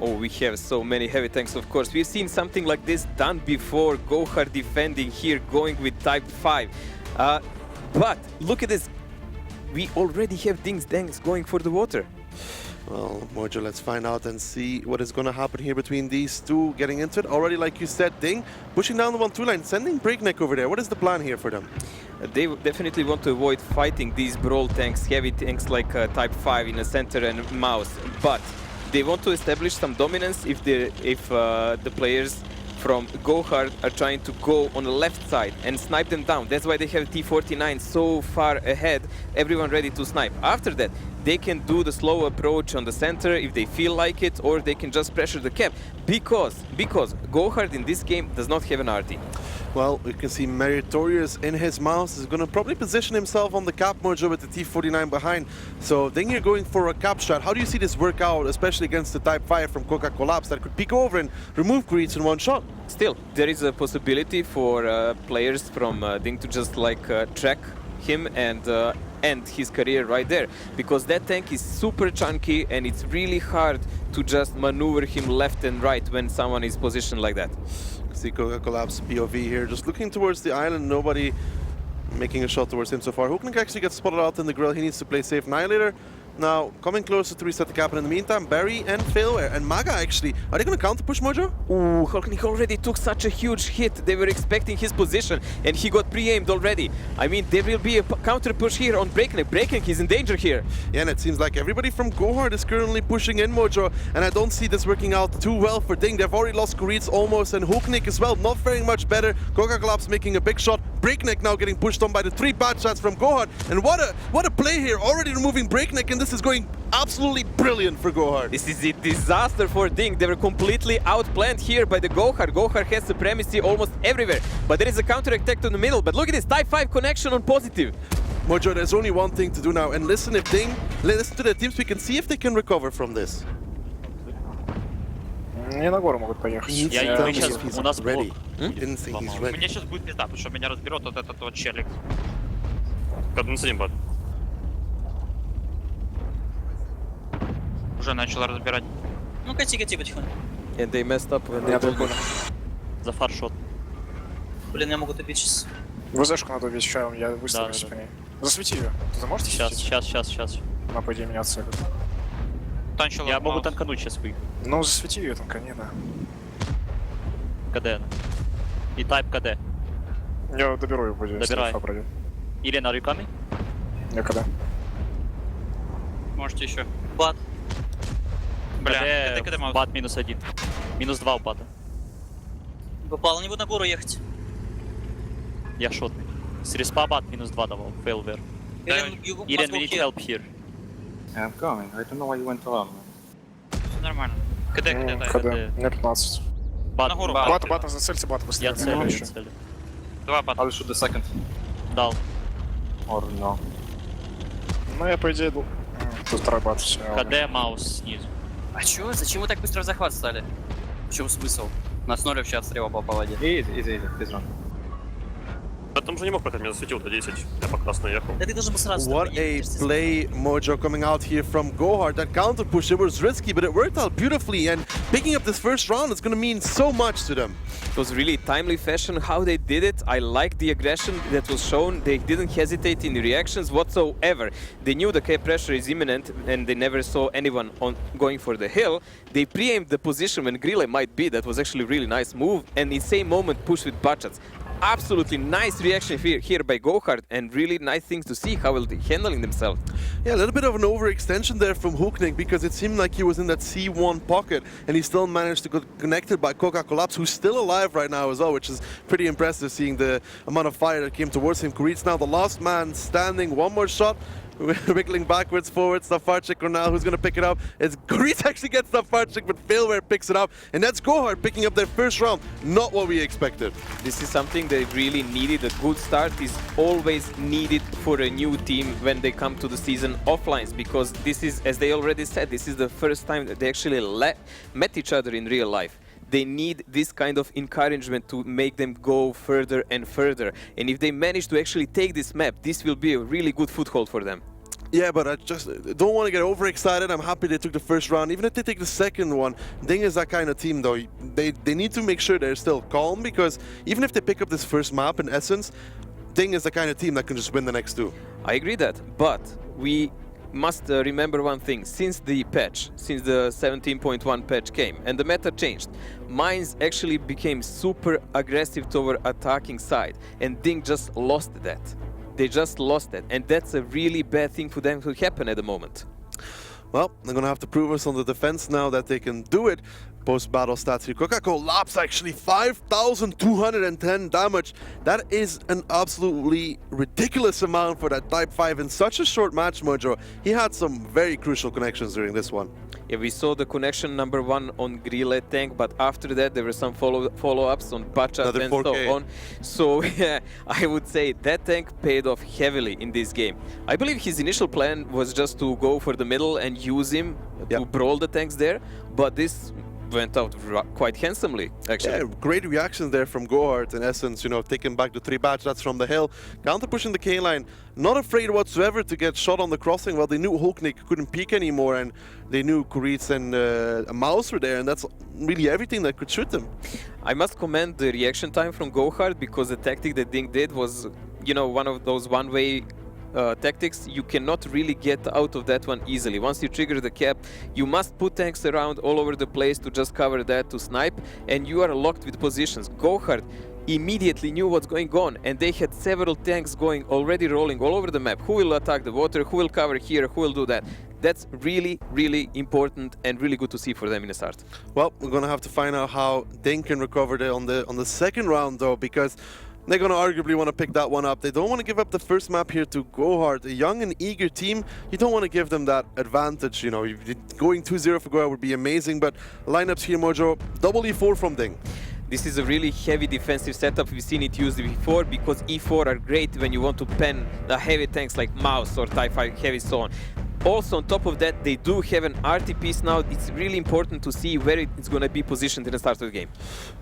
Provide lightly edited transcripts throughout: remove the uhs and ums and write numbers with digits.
Oh, we have so many heavy tanks, of course. We've seen something like this done before. GoHard defending here, going with Type 5. But look at this. We already have DiNG's tanks going for the water. Well, Mojo, let's find out and see what is going to happen here between these two getting into it. Already, like you said, DiNG pushing down the 1-2 line, sending Breakneck over there. What is the plan here for them? They definitely want to avoid fighting these brawl tanks, heavy tanks like Type 5 in the center and Mouse. But they want to establish some dominance if the players from GoHard are trying to go on the left side and snipe them down. That's why they have T-49 so far ahead, everyone ready to snipe. After that, they can do the slow approach on the center if they feel like it, or they can just pressure the cap. Because GoHard in this game does not have an RT. Well, we can see Meritorious in his mouse is going to probably position himself on the cap, Mojo, with the T-49 behind. So DiNG here going for a cap strat. How do you see this work out, especially against the Type 5 from Coca-Collapse that could peek over and remove Greets in one shot? Still, there is a possibility for players from DiNG to just like track him and end his career right there, because that tank is super chunky and it's really hard to just maneuver him left and right when someone is positioned like that. See Coca-Collapse POV here, just looking towards the island, nobody making a shot towards him so far. Hooknik actually gets spotted out in the grill, he needs to play safe. Annihilator now coming closer to reset the cap, and in the meantime, Barry and Failware and Maga actually, are they going to counter push, Mojo? Ooh, Hooknik already took such a huge hit. They were expecting his position and he got pre-aimed already. I mean, there will be a counter push here on Breakneck. Breakneck is in danger here. Yeah, and it seems like everybody from GoHard is currently pushing in, Mojo, and I don't see this working out too well for DiNG. They've already lost Kuritz almost, and Hooknik as well, not very much better. Coca-Collapse making a big shot. Breakneck now getting pushed on by the 3 bad shots from GoHard, and what a play here, already removing Breakneck, and this is going absolutely brilliant for GoHard. This is a disaster for DiNG. They were completely outplanned here by the GoHard. GoHard has supremacy almost everywhere, but there is a counter-attack to the middle. But look at this, Type 5 connection on positive. Mojo, there's only one thing to do now, and listen, if DiNG, listen to the teams, we can see if they can recover from this. Не на гору могут поехать. У нас ready. блок. Didn't think he's ready. Мне сейчас будет пизда, потому что меня разберет вот этот вот челик. Каденсин бот. Уже начал разбирать. Ну кати потихоньку. And they messed up when they Я told понял. За фаршот. Блин, я могу убить сейчас. ВЗшку надо убить, сейчас я выставлюсь Да. по ней. Засвети ее. Ты можешь Сейчас. Она, по идее, меня отцелит. Я могу танкануть сейчас вы. Ну, засвети ее, там, конечно. КД. И тайп КД. Я доберу ее, будет. Добирай. Пройдет. Или на руками? Я когда? Можете еще. Бат. Бля, КД бат -1. -2 у бата. Попал, не буду на гору ехать. Я шотный. С респа бат -2 давал. Failware. Irene, we need help here. Yeah, I'm coming. I don't know why you went alone. Нормально. КД. КД. Мне 15. Бат. На гору. Бата, зацельте бата быстрее. Я целю, я целю. 2 бата. I'll shoot the second. Дал. Or no. Ну, я, по идее, иду. Тут второй бат, все. КД, маус снизу. А чё? Зачем вы так быстро в захват стали? В чем смысл? Нас 0 вообще отстрела по воде. Easy. Please run. Там же не мог прокатить, меня засветил до 10, я по красной ехал. Да ты должен был сразу... What a play, Mojo, coming out here from GoHard. That counter push, it was risky, but it worked out beautifully, and picking up this first round is going to mean so much to them. It was really timely fashion how they did it. I liked the aggression that was shown. They didn't hesitate in the reactions whatsoever. They knew the cap pressure is imminent and they never saw anyone going for the hill. They pre-aimed the position when Grille might be. That was actually a really nice move, and in the same moment pushed with butt-shots. Absolutely nice reaction here by GoHard, and really nice things to see how they're handling themselves. Yeah, a little bit of an overextension there from Hooknik, because it seemed like he was in that C1 pocket and he still managed to get connected by Coca-Collapse, who's still alive right now as well, which is pretty impressive seeing the amount of fire that came towards him. Kuritz now the last man standing, one more shot. Wiggling backwards, forwards, Safarchik or now who's going to pick it up. It's Greece actually gets Safarchik, but Failware picks it up. And that's GoHard picking up their first round. Not what we expected. This is something they really needed. A good start is always needed for a new team when they come to the season offlines, because this is, as they already said, this is the first time that they actually met each other in real life. They need this kind of encouragement to make them go further and further. And if they manage to actually take this map, this will be a really good foothold for them. Yeah, but I just don't want to get overexcited. I'm happy they took the first round. Even if they take the second one, DiNG is that kind of team, though. They need to make sure they're still calm, because even if they pick up this first map, in essence, DiNG is the kind of team that can just win the next two. I agree that, but we must remember one thing. Since the patch, since the 17.1 patch came and the meta changed, Mines actually became super aggressive toward attacking side, and DiNG just lost that. They just lost that, and that's a really bad thing for them to happen at the moment. Well, they're going to have to prove us on the defense now that they can do it. Post-battle stats here. Collapse actually 5,210 damage. That is an absolutely ridiculous amount for that Type 5 in such a short match, Mojo. He had some very crucial connections during this one. Yeah, we saw the connection number 1 on Grille tank, but after that there were some follow-ups on Bachat and so on. So yeah, I would say that tank paid off heavily in this game. I believe his initial plan was just to go for the middle and use him to brawl the tanks there, but this went out quite handsomely, actually. Yeah, great reactions there from GoHard, in essence, you know, taking back the 3 Bachats from the hill, counter-pushing the K-line, not afraid whatsoever to get shot on the crossing. Well, they knew Hulknik couldn't peek anymore, and they knew Kuritz and Mouse were there, and that's really everything that could shoot them. I must commend the reaction time from GoHard, because the tactic that DiNG did was, you know, one of those one-way tactics. You cannot really get out of that one easily. Once you trigger the cap, you must put tanks around all over the place to just cover that, to snipe, and you are locked with positions. GoHard immediately knew what's going on, and they had several tanks going, already rolling all over the map. Who will attack the water, who will cover here, who will do that. That's really, really important and really good to see for them in the start. Well, we're gonna have to find out how DiNG can recover on the second round, though, because they're going to arguably want to pick that one up. They don't want to give up the first map here to GoHard. A young and eager team, you don't want to give them that advantage. You know, going 2-0 for GoHard would be amazing, but lineups here, Mojo, double E4 from DiNG. This is a really heavy defensive setup. We've seen it used before, because E4 are great when you want to pen the heavy tanks like Mouse or Type 5 heavy, so on. Also, on top of that, they do have an RT piece now. It's really important to see where it's going to be positioned in the start of the game.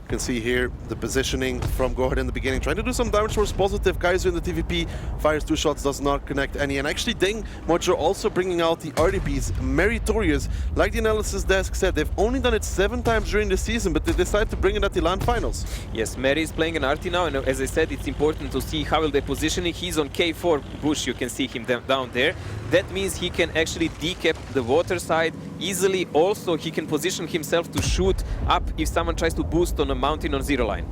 You can see here the positioning from GoHard in the beginning, trying to do some damage towards positive. Kaiser in the TVP fires 2 shots, does not connect any. And actually, DiNG, Mojo, also bringing out the RT piece, meritorious. Like the analysis desk said, they've only done it 7 times during the season, but they decided to bring it at the LAN finals. Yes, Mary is playing an RT now, and as I said, it's important to see how will they position it. He's on K4 bush, you can see him down there. That means he can actually decap the water side easily. Also, he can position himself to shoot up if someone tries to boost on a mountain on 0 line.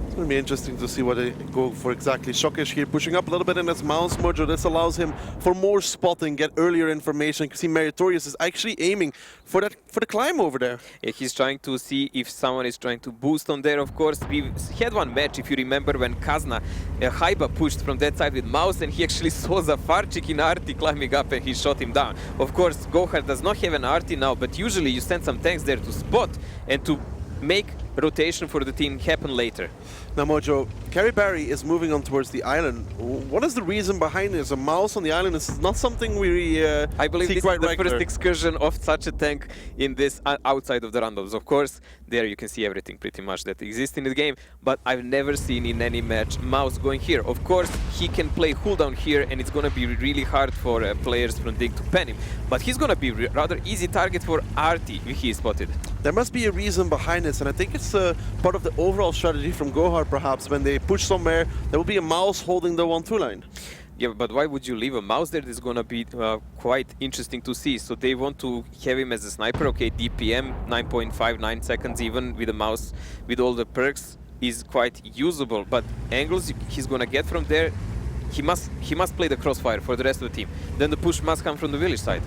It's going to be interesting to see what they go for exactly. Shokish here pushing up a little bit in his Mouse, Mojo. This allows him for more spotting, get earlier information. You can see Meritorious is actually aiming for the climb over there. Yeah, he's trying to see if someone is trying to boost on there. Of course, we had one match, if you remember, when Kazna Haiba pushed from that side with Mouse, and he actually saw Zafarchik in RT climbing up and he shot him down. Of course, GoHard does not have an RT now, but usually you send some tanks there to spot and to make rotation for the team happen later. Now, Mojo, Carrie Barry is moving on towards the island. What is the reason behind this? A Mouse on the island is not something we I believe see this quite is the regular. first excursion of such a tank in this outside of the randoms. Of course, there you can see everything pretty much that exists in the game, but I've never seen in any match Mouse going here. Of course, he can play cooldown here, and it's going to be really hard for players from DiNG to pen him, but he's going to be rather easy target for RT if he is spotted. There must be a reason behind this, and I think it's part of the overall strategy from GoHard, perhaps. When they push somewhere, there will be a Mouse holding the 1-2 line. Yeah, but why would you leave a Mouse there? This is going to be quite interesting to see. So they want to have him as a sniper. Okay, DPM, 9.59 seconds even with a Mouse, with all the perks, is quite usable. But angles he's going to get from there, he must play the crossfire for the rest of the team. Then the push must come from the village side.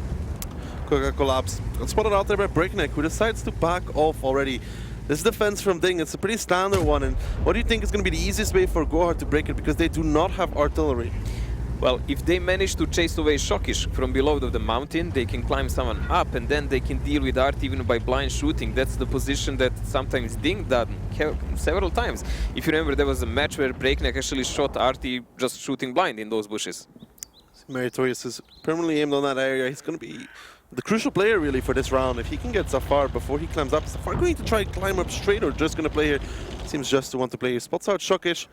Collapse. Spotted out there by Breakneck, who decides to back off already. This defense from DiNG, it's a pretty standard one. And what do you think is going to be the easiest way for GoHard to break it? Because they do not have artillery. Well, if they manage to chase away Shokish from below the mountain, they can climb someone up, and then they can deal with Art even by blind shooting. That's the position that sometimes DiNG done several times. If you remember, there was a match where Breakneck actually shot Arty just shooting blind in those bushes. Meritorious is permanently aimed on that area. He's going to be the crucial player really for this round. If he can get Zafar before he climbs up, Zafar going to try and climb up straight or just going to play here? Seems just to want to play here. Spots out Shokish.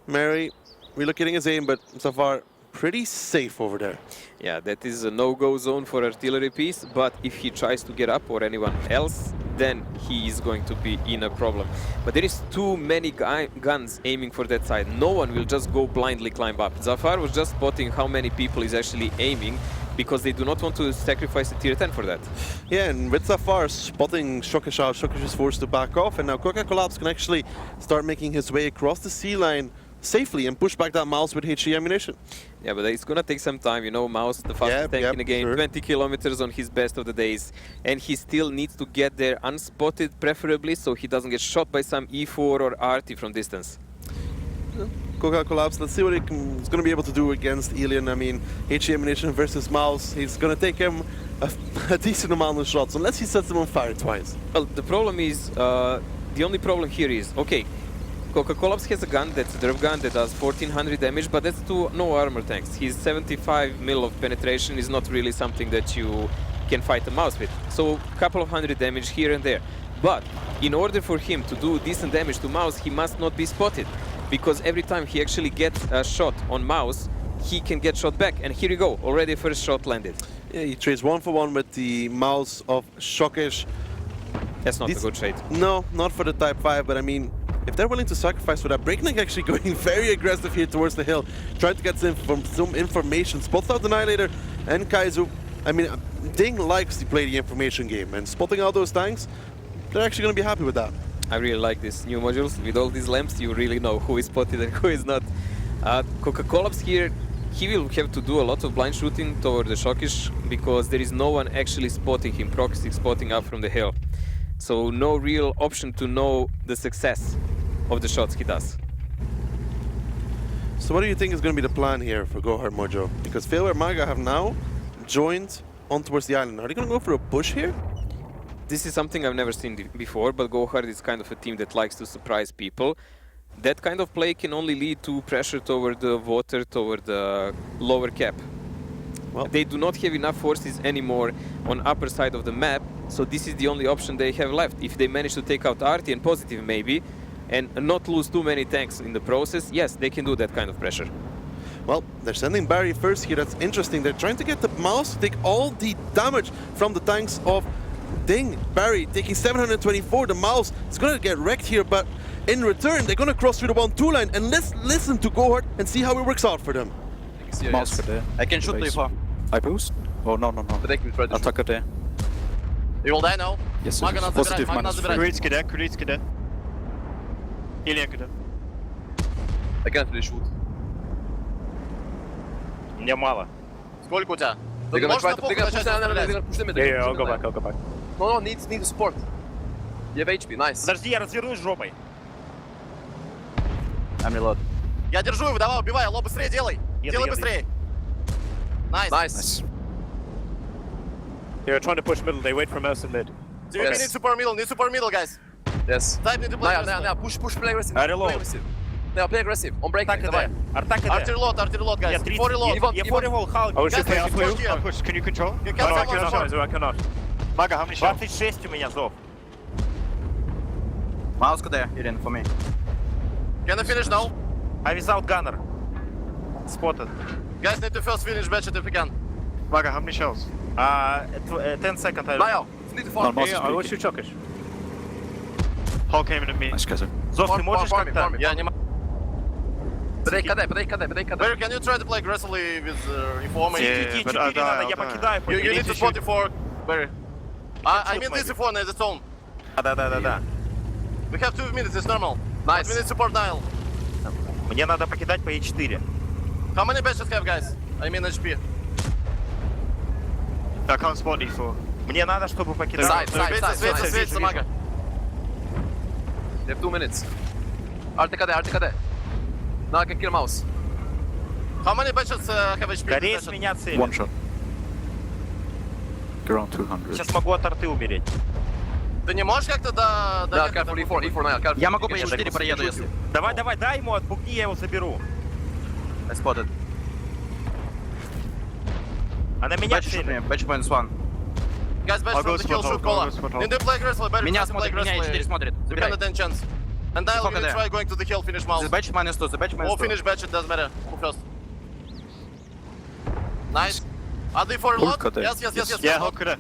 Mary relocating his aim, but Zafar pretty safe over there. Yeah, that is a no-go zone for artillery piece, but if he tries to get up or anyone else, then he is going to be in a problem. But there is too many guns aiming for that side. No one will just go blindly climb up. Zafar was just spotting how many people is actually aiming because they do not want to sacrifice a tier 10 for that. Yeah, and with Zafar spotting Shokesh out, Shokesh is forced to back off, and now Coca-Collapse can actually start making his way across the sea line safely and push back that mouse with HE ammunition. Yeah, but it's gonna take some time, you know, Mouse, the fastest tank in the game, sure. 20 kilometers on his best of the days, and he still needs to get there unspotted, preferably, so he doesn't get shot by some E4 or RT from distance. Coca-Collapse, let's see what he's going to be able to do against Elian. I mean, HE ammunition versus mouse, he's going to take him a decent amount of shots, unless he sets him on fire twice. Well, the problem is, the only problem here is, okay, Coca-Collapse has a gun, that's a derp gun that does 1400 damage, but that's to no armor tanks. His 75 mil of penetration is not really something that you can fight a mouse with. So a couple of hundred damage here and there. But in order for him to do decent damage to mouse, he must not be spotted. Because every time he actually gets a shot on mouse, he can get shot back. And here you go, already first shot landed. Yeah, he trades 1-for-1 with the mouse of Shokesh. That's not a good trade. No, not for the Type 5, but I mean, if they're willing to sacrifice for that, Breakneck actually going very aggressive here towards the hill, trying to get some information. Spots out Annihilator and Kaizu. I mean, DiNG likes to play the information game, and spotting out those tanks, they're actually going to be happy with that. I really like these new modules. With all these lamps, you really know who is spotted and who is not. Coca-Collapse here, he will have to do a lot of blind shooting toward the Shokesh because there is no one actually spotting him, proxy spotting up from the hill. So no real option to know the success of the shots he does. So what do you think is going to be the plan here for GoHard Mojo? Because Failware Maga have now joined on towards the island. Are they going to go for a push here? This is something I've never seen before, but GoHard is kind of a team that likes to surprise people. That kind of play can only lead to pressure toward the water, toward the lower cap. Well, they do not have enough forces anymore on upper side of the map, so this is the only option they have left. If they manage to take out RT and positive maybe, and not lose too many tanks in the process, yes, they can do that kind of pressure. Well, they're sending Barry first here, that's interesting. They're trying to get the mouse to take all the damage from the tanks of DiNG. Barry taking 724, the mouse is going to get wrecked here, but in return, they're going to cross through the 1-2 line, and let's listen to GoHard and see how it works out for them. Mouse there. I can shoot you far. I boost? Oh, no. Attacker there. You will die now. Yes, sir. Мага нас Positive забирать, Мага нас minus забирать. Критики, да? Критики, да? Илья, да? I can't really shoot. Мне мало. Сколько у тебя? They're gonna try to push them. Yeah, I'll go back. No, need support. You have HP, nice. Подожди, я развернусь жопой. I'm reload. Я держу его, давай, убивай, лоб быстрее делай. Делай быстрее. Nice. They're trying to push middle, they wait for mouse in mid. We need support middle, guys. Yes. Type need to play Now, push, play aggressive. I reload. Play aggressive. Now, play aggressive. On break, давай. Arty reload, guys. Yeah, 4 reload. Yeah, 4 reload, how? I was Guys, just push here. Push, can you control? You No, I can't support. cannot. Мага, how many shots? 26 у меня зов. Mouse there, Irin, for me. Can I finish now? I without gunner. Spotted. Guys need to first finish batch if we can. Мага, how many shells? 10 seconds. Now, need to farm. Mouse is I will peeking. shoot Chokish. Hall came into me. Nice, Kaiser. Зов, ты можешь farm, как-то? farm. Я не могу. Break KD. Barry, can you try to play aggressively with informing? Иди, but не надо, я покидаю. You need to spot E4, Barry. I mean this E4 in the zone. Да. We have 2 minutes, it's normal. Nice. We need support Nile. Мне надо покидать по E4. How many batches have, guys? I mean HP. I can't spot E4. Мне надо, чтобы покидать. Светится, Мага. You have 2 minutes. RTKD. Now I can kill mouse. How many batches have HP? Скорее с меня цель. One shot. Around 200. Сейчас могу от арты умереть. Ты не можешь как-то до... Да, careful, E4 now, careful. Я могу по E4 проеду, если... Давай, дай ему, отпугни, я его заберу. I spotted. А на меня цель. Batch -1. Guys, batch from the hill, shoot cola. Need to play aggressively, Barry, Меня try to play смотрит, меня aggressively. E4 смотрит. You Забирай. can 10 chance. And Dial, Сколько we there? try going to the hill, finish mouse. The batch -2, the batch Or -2. finish batch, it doesn't matter. Who first? Nice. Are they for a lot? Hulk Yes, yes, yes, yes. Я yes. його киде.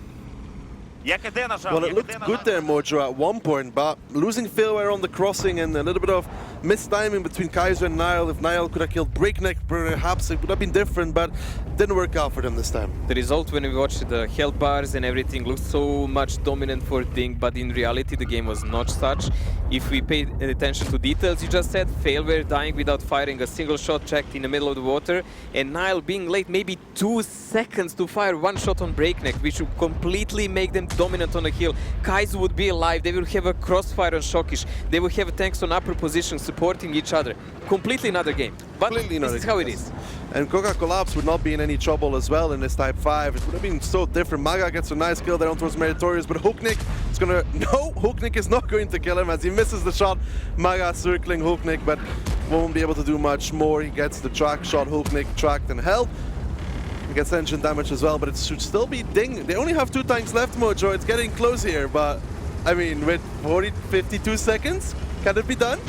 Я КД нажав, Well, я it КД looked нажав. good there, Mojo, at one point, but losing failware on the crossing and a little bit of mistiming between Kaiser and Niall. If Niall could have killed Breakneck, perhaps it would have been different, but didn't work out for them this time. The result when we watched the health bars and everything looked so much dominant for DiNG, but in reality the game was not such. If we paid attention to details, you just said failware dying without firing a single shot checked in the middle of the water, and Niall being late maybe 2 seconds to fire one shot on Breakneck, which would completely make them dominant on the hill. Kaiser would be alive, they will have a crossfire on Shokish, they will have tanks on upper position supporting each other. Completely another game. But Completely this another is how game, it yes. is. And Coca Collapse would not be in any trouble as well in this Type 5. It would have been so different. Maga gets a nice kill there on towards Meritorious, but Hooknick is gonna... No, Hooknick is not going to kill him as he misses the shot. Maga circling Hooknick, but won't be able to do much more. He gets the track shot, Hooknick tracked and held. He gets engine damage as well, but it should still be DiNG. They only have 2 tanks left, Mojo. It's getting close here, but I mean, with 52 seconds, can it be done?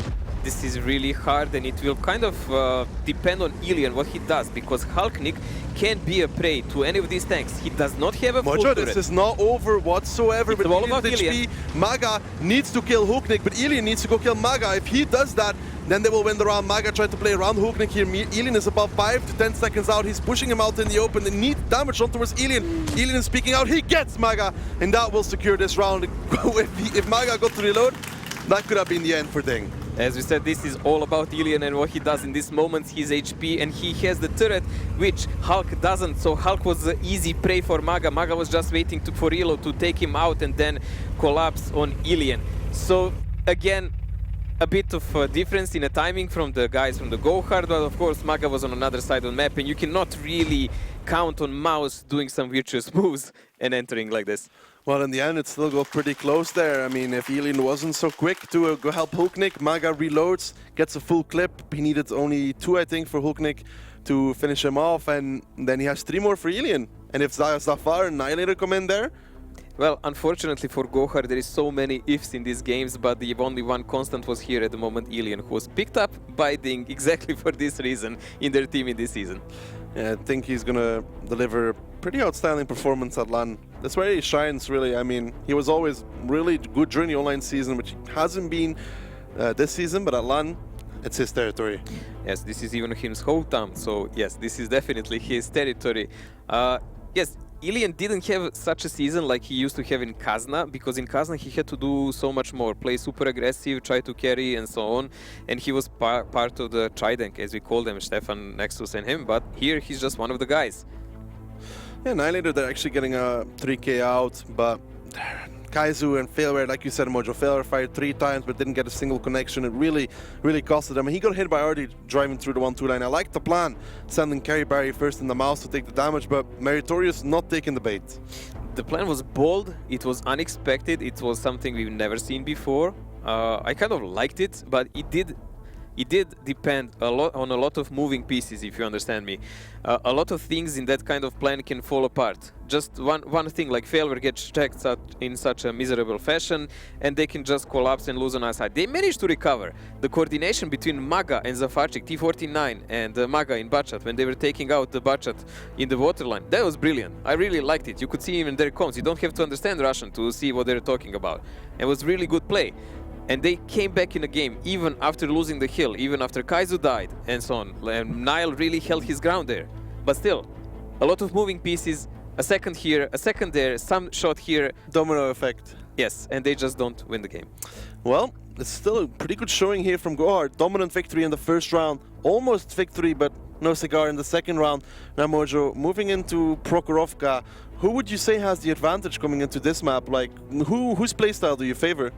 This is really hard, and it will kind of depend on Ilian what he does, because Hulknik can't be a prey to any of these tanks. He does not have a full Mojo, turret. this is not over whatsoever. It's But all Ilian's about HP, Ilian. Maga needs to kill Hooknick, but Ilian needs to go kill Maga. If he does that, then they will win the round. Maga tried to play around Hooknick here. Ilian is about 5 to 10 seconds out. He's pushing him out in the open. They need damage on towards Ilian. Ilian is speaking out. He gets Maga, and that will secure this round. If Maga got to reload, that could have been the end for DiNG. As we said, this is all about Ilian and what he does in these moments, his HP, and he has the turret, which Hulk doesn't. So Hulk was the easy prey for Maga. Maga was just waiting for Elo to take him out and then collapse on Ilian. So again, a bit of a difference in the timing from the guys from the GoHard, but of course Maga was on another side of the map, and you cannot really count on Mouse doing some virtuous moves and entering like this. Well, in the end, it still got pretty close there. I mean, if Ilian wasn't so quick to go help Hooknick, Maga reloads, gets a full clip. He needed only 2, I think, for Hooknick to finish him off, and then he has 3 more for Ilian. And if Zafar and Annihilator come in there, Well, unfortunately for GoHard, there is so many ifs in these games, but the only one constant was here at the moment, Ilian, who was picked up by DiNG exactly for this reason in their team in this season. yeah, I think he's gonna deliver a pretty outstanding performance at LAN. That's where he shines, really. I mean, he was always really good during the online season, which hasn't been this season, but at LAN, it's his territory. Yes, this is even his hometown, so yes, this is definitely his territory. Yes, Ilian didn't have such a season like he used to have in Kazna, because in Kazna he had to do so much more, play super aggressive, try to carry and so on, and he was part of the Trident, as we call them, Stefan, Nexus and him, but here he's just one of the guys. Yeah, Annihilator, they're actually getting a 3k out, but Kaizu and Failware, like you said, Mojo, Failware fired 3 times but didn't get a single connection. It really costed them. And he got hit by already driving through the 1-2 line. I like the plan, sending Carry Barry first in the mouse to take the damage, but Meritorious not taking the bait. The plan was bold, it was unexpected, it was something we've never seen before. I kind of liked it, but it did depend a lot on a lot of moving pieces, if you understand me. A lot of things in that kind of plan can fall apart. Just one thing, like Failware gets checked in such a miserable fashion, and they can just collapse and lose on our side. They managed to recover. The coordination between Maga and Zafarchik, T49, and Maga in Bachat, when they were taking out the Bachat in the waterline, that was brilliant. I really liked it. You could see even their comms. You don't have to understand Russian to see what they're talking about. It was really good play. And they came back in the game, even after losing the hill, even after Kaizu died, and so on. And Niall really held his ground there. But still, a lot of moving pieces, a second here, a second there, some shot here. Domino effect. Yes, and they just don't win the game. Well, it's still a pretty good showing here from GoHard. Dominant victory in the first round, almost victory, but no cigar in the second round. Now, Mojo, moving into Prokhorovka, who would you say has the advantage coming into this map? Like, whose playstyle do you favor?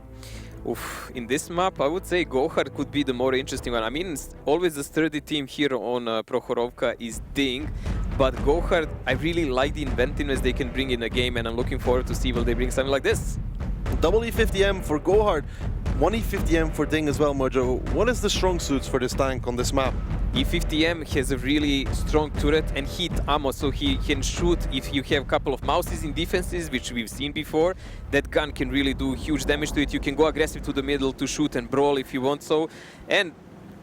Oof, in this map, I would say GoHard could be the more interesting one. I mean, always the sturdy team here on Prokhorovka is DiNG, but GoHard, I really like the inventiveness they can bring in a game, and I'm looking forward to see will they bring something like this. Double E50M for GoHard, 1 E50M for DiNG as well, Mojo. What is the strong suits for this tank on this map? E50M has a really strong turret and heat ammo, so he can shoot if you have a couple of mouses in defenses, which we've seen before. That gun can really do huge damage to it. You can go aggressive to the middle to shoot and brawl if you want so. And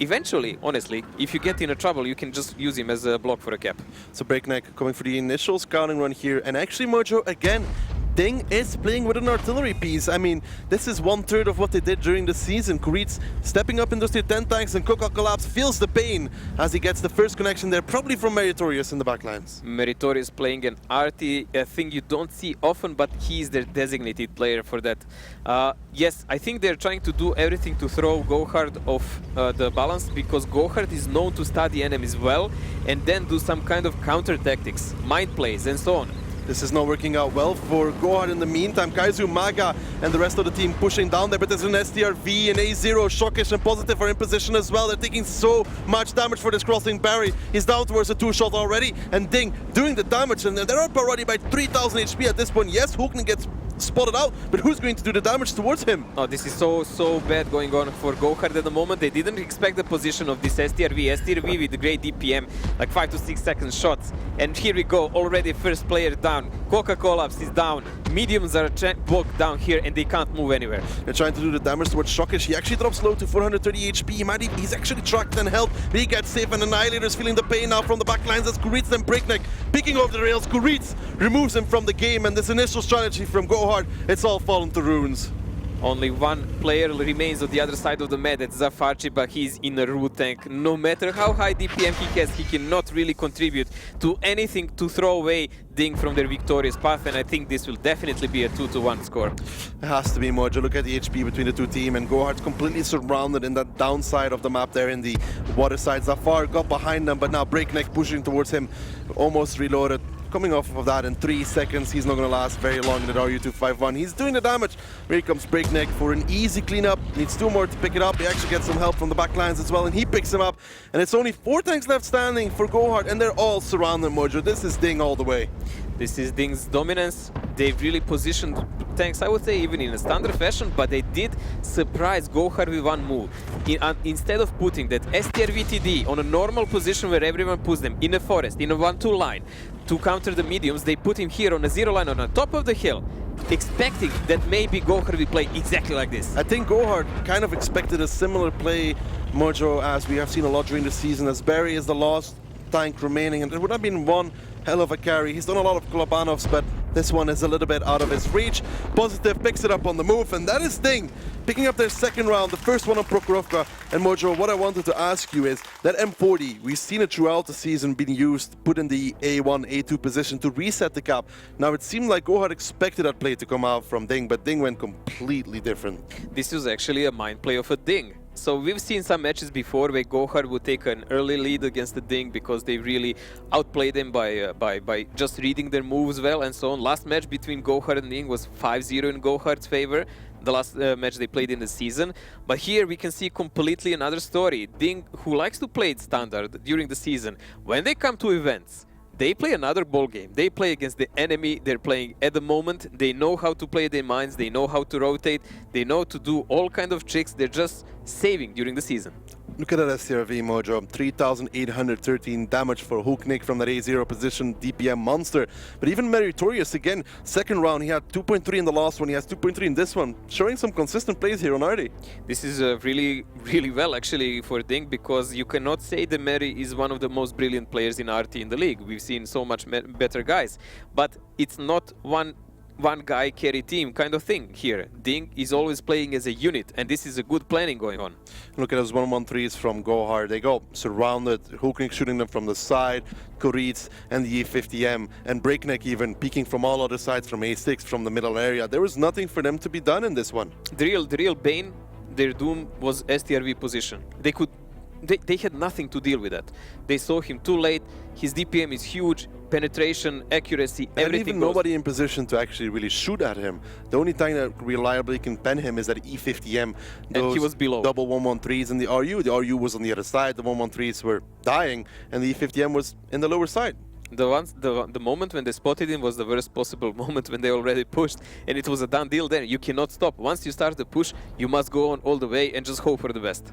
eventually, honestly, if you get in a trouble, you can just use him as a block for a cap. So Breakneck coming for the initial scouting run here, and actually Mojo again. DiNG is playing with an artillery piece. I mean, this is 1/3 of what they did during the season. Kuritz stepping up into tier 10 tanks, and Coca Collapse feels the pain as he gets the first connection there, probably from Meritorious in the backlines. Meritorious playing an arty, a thing you don't see often, but he's their designated player for that. Yes, I think they're trying to do everything to throw GoHard off the balance, because GoHard is known to study enemies well and then do some kind of counter tactics, mind plays and so on. This is not working out well for GoHard in the meantime. Kaizu, Maga, and the rest of the team pushing down there, but there's an STRV and A0. Shockish and Positive are in position as well. They're taking so much damage for this crossing Barry. He's down towards a 2-shot already, and DiNG doing the damage, and they're up already by 3000 HP at this point. Yes, Hookning gets spotted out, but who's going to do the damage towards him? Oh, this is so bad going on for GoHard at the moment. They didn't expect the position of this STRV. STRV with great DPM, like 5 to 6 second shots. And here we go, already first player down. Coca-Cola is down. Mediums are blocked down here and they can't move anywhere. They're trying to do the damage towards Shockish. He actually drops low to 430 HP. He's actually tracked and held. He gets safe, and Annihilator's feeling the pain now from the backlines as Kuritz and Breakneck picking off the rails. Kuritz removes him from the game, and this initial strategy from GoHard, it's all fallen to ruins. Only one player remains on the other side of the map, that's Zafarchi, but he's in a root tank. No matter how high DPM he has, he cannot really contribute to anything to throw away DiNG from their victorious path, and I think this will definitely be a 2-1 score. It has to be, Mojo. Look at the HP between the two teams, and GoHard's completely surrounded in that downside of the map there in the water side. Zafar got behind them, but now Breakneck pushing towards him, almost reloaded. Coming off of that in 3 seconds, he's not going to last very long in the RU251. He's doing the damage. Here comes Breakneck for an easy cleanup. Needs 2 more to pick it up. He actually gets some help from the back lines as well, and he picks him up. And it's only 4 tanks left standing for GoHard, and they're all surrounded, Mojo. This is DiNG all the way. This is DiNG's dominance. They've really positioned tanks, I would say, even in a standard fashion, but they did surprise GoHard with one move. Instead of putting that STRVTD on a normal position where everyone puts them in a forest, in a 1-2 line, to counter the mediums, they put him here on a 0 line on the top of the hill, expecting that maybe GoHard will play exactly like this. I think GoHard kind of expected a similar play, Mojo, as we have seen a lot during the season, as Barry is the last tank remaining, and it would have been one hell of a carry. He's done a lot of Kolobanovs, but this one is a little bit out of his reach. Positive picks it up on the move, and that is DiNG picking up their second round, the first one on Prokhorovka. And Mojo, what I wanted to ask you is that M40, we've seen it throughout the season being used, put in the A1, A2 position to reset the cap. Now it seemed like GoHard expected that play to come out from DiNG, but DiNG went completely different. This was actually a mind play of a DiNG. So we've seen some matches before where GoHard would take an early lead against the DiNG because they really outplayed them by just reading their moves well and so on. Last match between GoHard and DiNG was 5-0 in GoHard's favor, the last match they played in the season. But here we can see completely another story. DiNG, who likes to play it standard during the season, when they come to events, they play another ball game. They play against the enemy they're playing at the moment. They know how to play their minds. They know how to rotate. They know to do all kind of tricks. They're just saving during the season. Look at that STRV, Mojo. 3,813 damage for Hooknik from that A0 position, DPM monster. But even Meritorious, again, second round, he had 2.3 in the last one. He has 2.3 in this one. Showing some consistent plays here on Arty. This is really well, actually, for DiNG, because you cannot say that Meri is one of the most brilliant players in Arty in the league. We've seen so much better guys. But it's not one guy carry team kind of thing here. DiNG is always playing as a unit, and this is a good planning going on. Look at those 1-1-3s from GoHard. They go surrounded, Hooknik shooting them from the side, Kuritz and the E50M, and Breakneck even peeking from all other sides, from A6, from the middle area. There was nothing for them to be done in this one. The real bane, their doom, was STRV position. They had nothing to deal with that. They saw him too late. His DPM is huge, penetration, accuracy, everything. And even nobody in position to actually really shoot at him. The only time that reliably can pen him is that E50M. And he was below. Double 1-1-3s in the RU. The RU was on the other side. The 1-1-3s were dying, and the E50M was in the lower side. The moment when they spotted him was the worst possible moment, when they already pushed, and it was a done deal there. You cannot stop. Once you start the push, you must go on all the way and just hope for the best.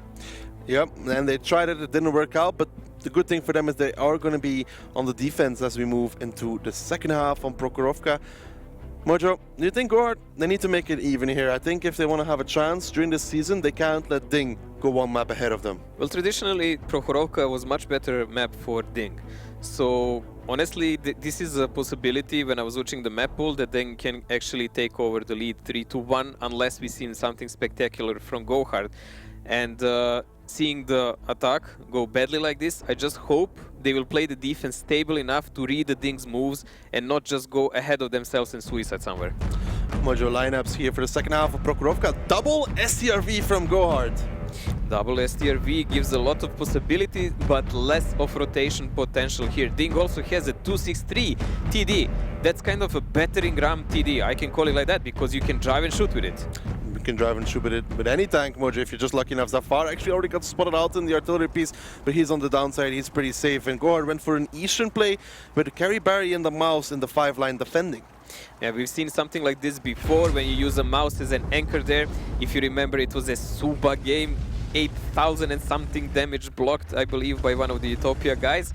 Yep, and they tried it didn't work out, but the good thing for them is they are going to be on the defense as we move into the second half on Prokhorovka. Mojo, do you think GoHard, they need to make it even here? I think if they want to have a chance during this season, they can't let DiNG go one map ahead of them. Well, traditionally, Prokhorovka was much better map for DiNG. So, honestly, this is a possibility when I was watching the map pool that DiNG can actually take over the lead 3-1 unless we see something spectacular from GoHard. And seeing the attack go badly like this, I just hope they will play the defense stable enough to read the DiNG's moves and not just go ahead of themselves and suicide somewhere. Mojo lineups here for the second half of Prokhorovka. Double STRV from GoHard. Double STRV gives a lot of possibility, but less of rotation potential here. DiNG also has a 263 TD. That's kind of a battering ram TD. I can call it like that because you can drive and shoot with it. You can drive and shoot with it with any tank, Mojo, if you're just lucky enough. Zafar actually already got spotted out in the artillery piece, but he's on the downside, he's pretty safe. And GoHard went for an Eastern play with Carry Barry and the mouse in the 5-line defending. Yeah, we've seen something like this before when you use a mouse as an anchor there. If you remember, it was a Suba game, 8,000 and something damage blocked, I believe, by one of the Utopia guys.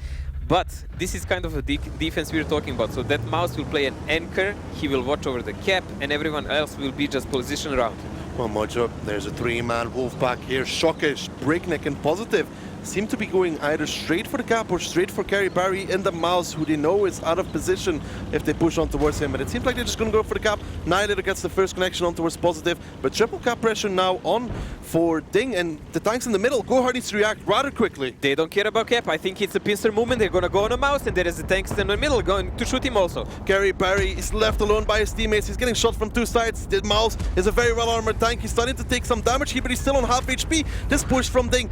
But this is kind of a defense we're talking about. So that mouse will play an anchor, he will watch over the cap, and everyone else will be just positioned around. Well, Mojo, there's a 3-man wolf pack here. Shockish, Breakneck, and Positive seem to be going either straight for the cap or straight for Carry Barry in the mouse, who they know is out of position if they push on towards him. But it seems like they're just going to go for the cap. Nihilator gets the first connection on towards Positive, but triple cap pressure now on for DiNG, and the tanks in the middle. GoHard needs to react rather quickly. They don't care about cap. I think it's a pincer movement. They're going to go on a mouse, and there is a tank in the middle going to shoot him also. Carry Barry is left alone by his teammates. He's getting shot from two sides. The mouse is a very well-armored tank. He's starting to take some damage here, but he's still on half HP. This push from DiNG,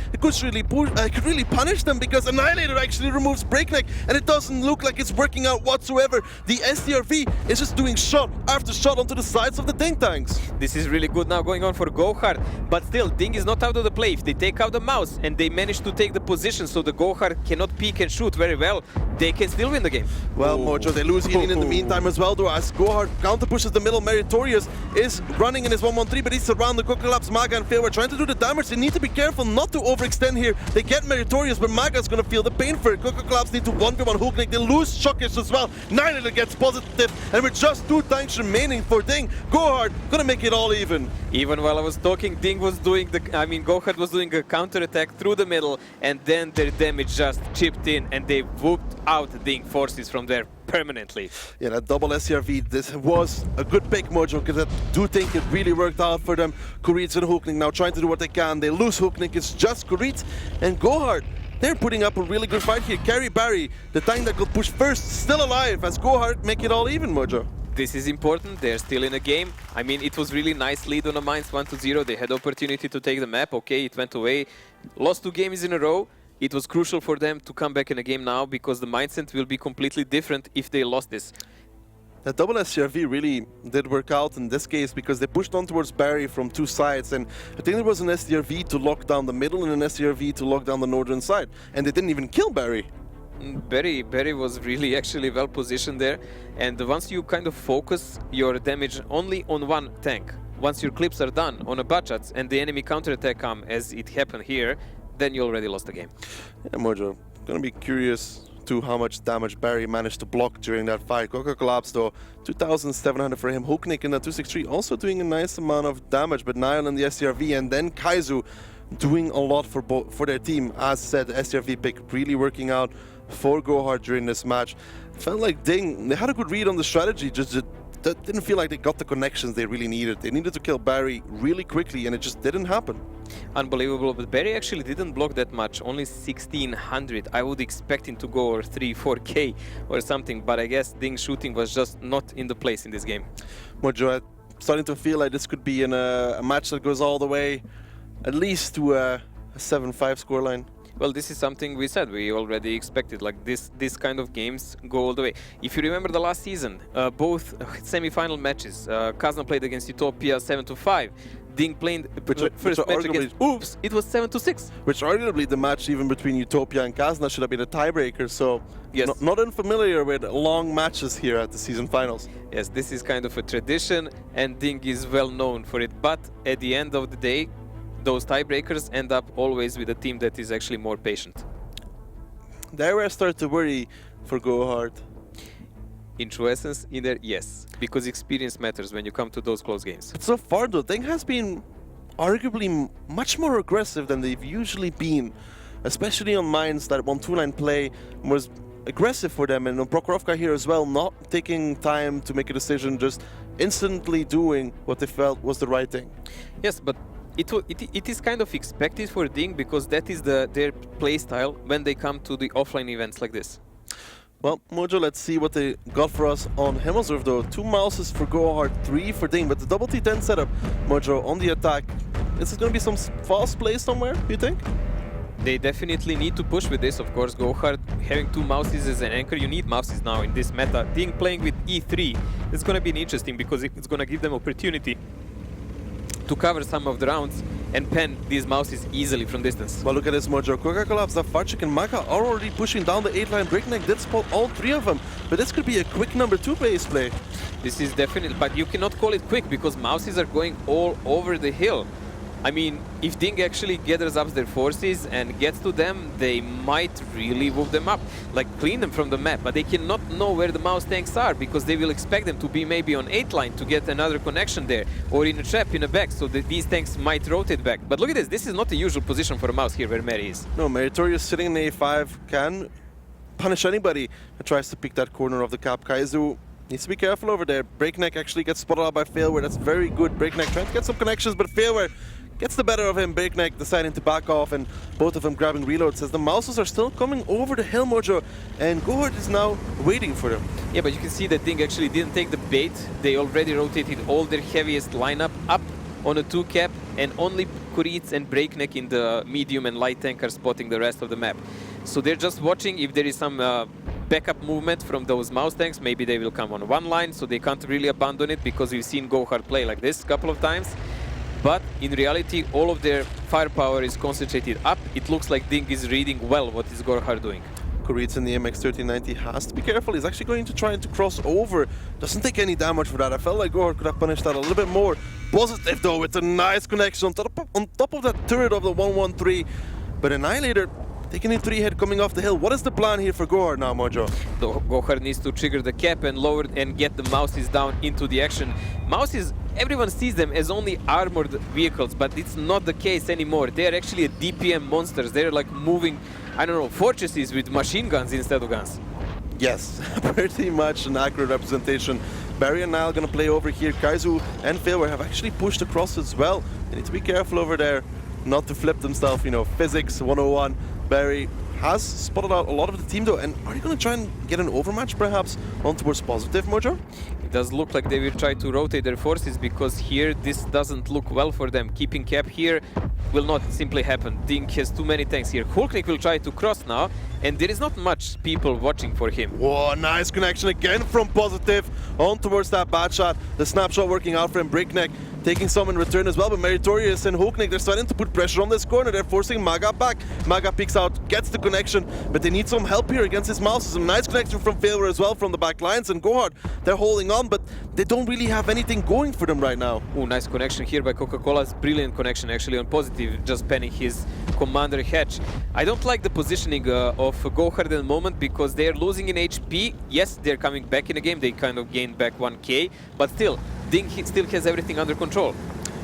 it could really punish them, because Annihilator actually removes Breakneck, and it doesn't look like it's working out whatsoever. The STRV is just doing shot after shot onto the sides of the DiNG tanks. This is really good now going on for GoHard, but still, DiNG is not out of the play. If they take out the mouse and they manage to take the position so the GoHard cannot peek and shoot very well, they can still win the game. Well, Mojo, they lose healing in the meantime as well, though, as GoHard counter pushes the middle. Meritorious is running in his 1-1-3, but he's around the Coca-Collapse. Maga and Fail are trying to do the damage. They need to be careful not to overextend here. They get Meritorious, but Maga's gonna feel the pain for it. Coca-Collapse need to 1v1 Hooknick. They lose Shockish as well. Nihilator gets Positive, and with just 2 tanks remaining for DiNG, GoHard gonna make it all even. Even while I was talking, DiNG was doing GoHard was doing a counter-attack through the middle, and then their damage just chipped in, and they whooped out DiNG forces from there permanently. Yeah, that double SCRV, this was a good pick, Mojo, because I do think it really worked out for them. Kuritz and Hooknick now trying to do what they can. They lose Hooknick, it's just Kuritz and GoHard. They're putting up a really good fight here. Carry Barry, the tank that could push first, still alive, as GoHard make it all even, Mojo. This is important, they're still in a game. I mean, it was really nice lead on the Mines 1-0. They had opportunity to take the map, okay, it went away. Lost 2 games in a row. It was crucial for them to come back in a game now, because the mindset will be completely different if they lost this. That double SCRV really did work out in this case, because they pushed on towards Barry from 2 sides, and I think there was an SCRV to lock down the middle and an SCRV to lock down the northern side, and they didn't even kill Barry. Barry was really actually well positioned there, and once you kind of focus your damage only on one tank, once your clips are done on a Bachats and the enemy counterattack come as it happened here, then you already lost the game. Yeah, Mojo, gonna be curious to how much damage Barry managed to block during that fight. Coca collapsed though, 2,700 for him. Hooknick in that 263 also doing a nice amount of damage, but Nile in the SCRV, and then Kaizu doing a lot for their team. As said, the SCRV pick really working out for GoHard during this match. Felt like DiNG, they had a good read on the strategy, just didn't feel like they got the connections they really needed. They needed to kill Barry really quickly, and it just didn't happen. Unbelievable, but Barry actually didn't block that much, only 1,600. I would expect him to go or 3-4K or something, but I guess DiNG shooting was just not in the place in this game. Mojo, I'm starting to feel like this could be in a match that goes all the way at least to a 7-5 scoreline. Well, this is something we said, we already expected, like this kind of games go all the way. If you remember the last season, both semi-final matches, Kazna played against Utopia 7-5, DiNG played first match against Oops, it was 7-6. Which arguably the match even between Utopia and Kazna should have been a tiebreaker, so yes. Not unfamiliar with long matches here at the season finals. Yes, this is kind of a tradition, and DiNG is well known for it, but at the end of the day, those tiebreakers end up always with a team that is actually more patient. There where I start to worry for GoHard. In true essence, either yes, because experience matters when you come to those close games. But so far though, DiNG has been arguably much more aggressive than they've usually been, especially on mines. That 1-2 line play was aggressive for them, and on Prokhorovka here as well, not taking time to make a decision, just instantly doing what they felt was the right thing. Yes, but it is kind of expected for DiNG because that is their play style when they come to the offline events like this. Well, Mojo, let's see what they got for us on Hemelsdorf though. 2 mouses for GoHard, 3 for DiNG, but the double T10 setup, Mojo, on the attack. This is going to be some fast play somewhere, you think? They definitely need to push with this, of course. GoHard having 2 mouses as an anchor. You need mouses now in this meta. DiNG playing with E3. It's going to be interesting because it's going to give them opportunity to cover some of the rounds and pen these mouses easily from distance. Well, look at this, Mojo. Coca-Cola, Zafarchik and Maga are already pushing down the 8-line breakneck. Did spot all 3 of them, but this could be a quick number 2 base play. This is definitely, but you cannot call it quick because mouses are going all over the hill. I mean, if DiNG actually gathers up their forces and gets to them, they might really move them up, like clean them from the map, but they cannot know where the mouse tanks are because they will expect them to be maybe on 8 line to get another connection there, or in a trap in the back, so that these tanks might rotate back. But look at this is not the usual position for a mouse here where Mary is. No, Meritorious sitting in A5 can punish anybody that tries to pick that corner of the cap. Kaizu needs to be careful over there. Breakneck actually gets spotted out by Failware. That's very good. Breakneck trying to get some connections, but Failware gets the better of him. Breakneck deciding to back off, and both of them grabbing reloads as the mouses are still coming over the hill, Mojo, and GoHard is now waiting for them. Yeah, but you can see that DiNG actually didn't take the bait. They already rotated all their heaviest lineup up on a 2 cap, and only Kuriz and Breakneck in the medium and light tank are spotting the rest of the map. So they're just watching if there is some backup movement from those mouse tanks. Maybe they will come on 1 line, so they can't really abandon it because we've seen GoHard play like this a couple of times. But in reality, all of their firepower is concentrated up. It looks like DiNG is reading well what is GoHard doing. Kuriz in the MX-1390 has to be careful. He's actually going to try to cross over. Doesn't take any damage for that. I felt like GoHard could have punished that a little bit more. Positive though, with a nice connection on top of that turret of the 113. But Annihilator taking a 3-hit coming off the hill. What is the plan here for GoHard now, Mojo? GoHard needs to trigger the cap and lower and get the mouses down into the action. Mouses, everyone sees them as only armored vehicles, but it's not the case anymore. They're actually DPM monsters. They're like moving, I don't know, fortresses with machine guns instead of guns. Yes, pretty much an accurate representation. Barry and Nile gonna play over here. Kaizu and Failware have actually pushed across as well. They need to be careful over there not to flip themselves, you know, physics 101. Barry has spotted out a lot of the team though, and are you going to try and get an overmatch perhaps on towards positive, Mojo? It does look like they will try to rotate their forces because here this doesn't look well for them. Keeping cap here will not simply happen. DiNG has too many tanks here. Hulknik will try to cross now, and there is not much people watching for him. Whoa, nice connection again from positive on towards that bad shot. The snapshot working out for him. Breakneck taking some in return as well, but Meritorious and Hulknik, they're starting to put pressure on this corner. They're forcing Maga back. Maga peeks out, gets the connection, but they need some help here against his mouse. Some nice connection from Failware as well from the back lines, and GoHard, they're holding on, but they don't really have anything going for them right now. Oh, nice connection here by Coca-Cola's. Brilliant connection actually on positive, just penning his commander hatch. I don't like the positioning of GoHard at the moment because they're losing in HP. Yes, they're coming back in the game. They kind of gained back 1k, but still, DiNG still has everything under control.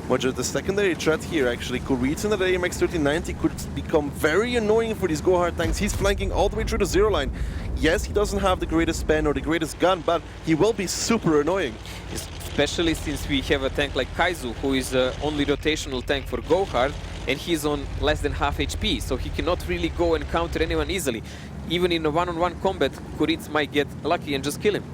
Mojo, the secondary threat here actually, Kuriz in the AMX-1390 could become very annoying for these GoHard tanks. He's flanking all the way through the 0 line. Yes, he doesn't have the greatest pen or the greatest gun, but he will be super annoying. Especially since we have a tank like Kaizu, who is the only rotational tank for GoHard, and he's on less than half HP, so he cannot really go and counter anyone easily. Even in a one-on-one combat, Kuriz might get lucky and just kill him.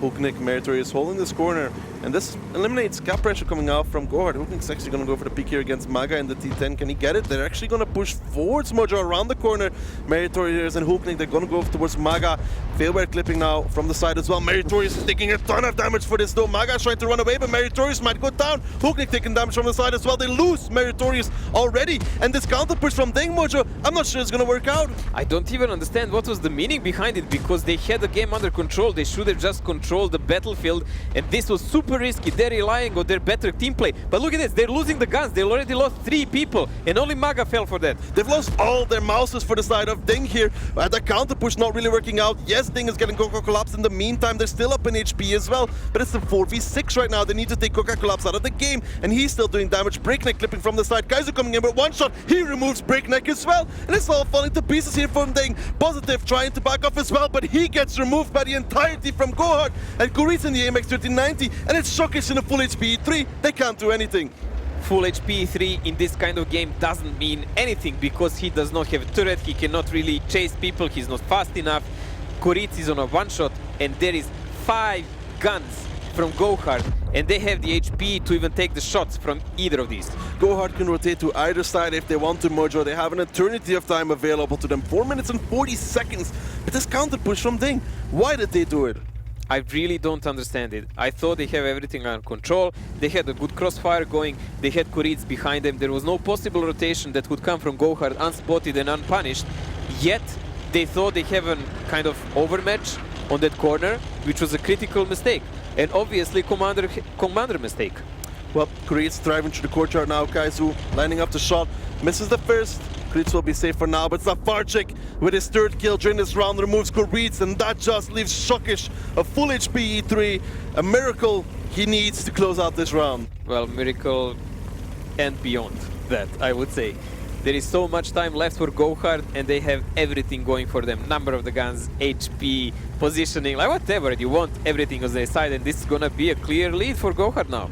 Hulknik, Meritorious holding this corner, and this eliminates cap pressure coming out from GoHard. Hulknik's actually going to go for the pick here against Maga in the T10. Can he get it? They're actually going to push forwards, Mojo, around the corner. Meritorious and Hulknik, they're going to go towards Maga. Failware clipping now from the side as well. Meritorious is taking a ton of damage for this though. Maga's trying to run away, but Meritorious might go down. Hulknik taking damage from the side as well. They lose Meritorious already, and this counter push from DiNG, Mojo, I'm not sure it's going to work out. I don't even understand what was the meaning behind it, because they had the game under control. They should have just controlled the battlefield, and this was super super risky. They're relying on their better team play. But look at this, they're losing the guns. They already lost 3 people, and only Maga fell for that. They've lost all their mouses for the side of DiNG here. The counter push not really working out. Yes, DiNG is getting Coca Collapse. In the meantime, they're still up in HP as well. But it's a 4v6 right now. They need to take Coca Collapse out of the game, and he's still doing damage. Breakneck clipping from the side. Kaizu coming in with one shot. He removes Breakneck as well, and it's all falling to pieces here from DiNG. Positive trying to back off as well, but he gets removed by the entirety from GoHard, and Kurit's in the AMX 1390, and it's Shockish in a full HP 3. They can't do anything. Full HP 3 in this kind of game doesn't mean anything because he does not have a turret, he cannot really chase people, he's not fast enough. Kurit is on a one-shot, and there is 5 guns from GoHard, and they have the HP to even take the shots from either of these. GoHard can rotate to either side if they want to, Mojo. They have an eternity of time available to them. 4 minutes and 40 seconds. But this counter push from DiNG, why did they do it? I really don't understand it. I thought they have everything under control. They had a good crossfire going. They had Kurits behind them. There was no possible rotation that would come from GoHard unspotted and unpunished. Yet, they thought they have a kind of overmatch on that corner, which was a critical mistake. And obviously, commander mistake. Well, Kurits driving through the courtyard now. Kaizu lining up the shot. Misses the first. Kurits will be safe for now, but Zafarczyk with his 3rd kill during this round removes Kurits, and that just leaves Shockish a full HP E3. A miracle he needs to close out this round. Well, miracle and beyond that, I would say. There is so much time left for GoHard, and they have everything going for them. Number of the guns, HP, positioning, like whatever you want, everything on their side, and this is gonna be a clear lead for GoHard now.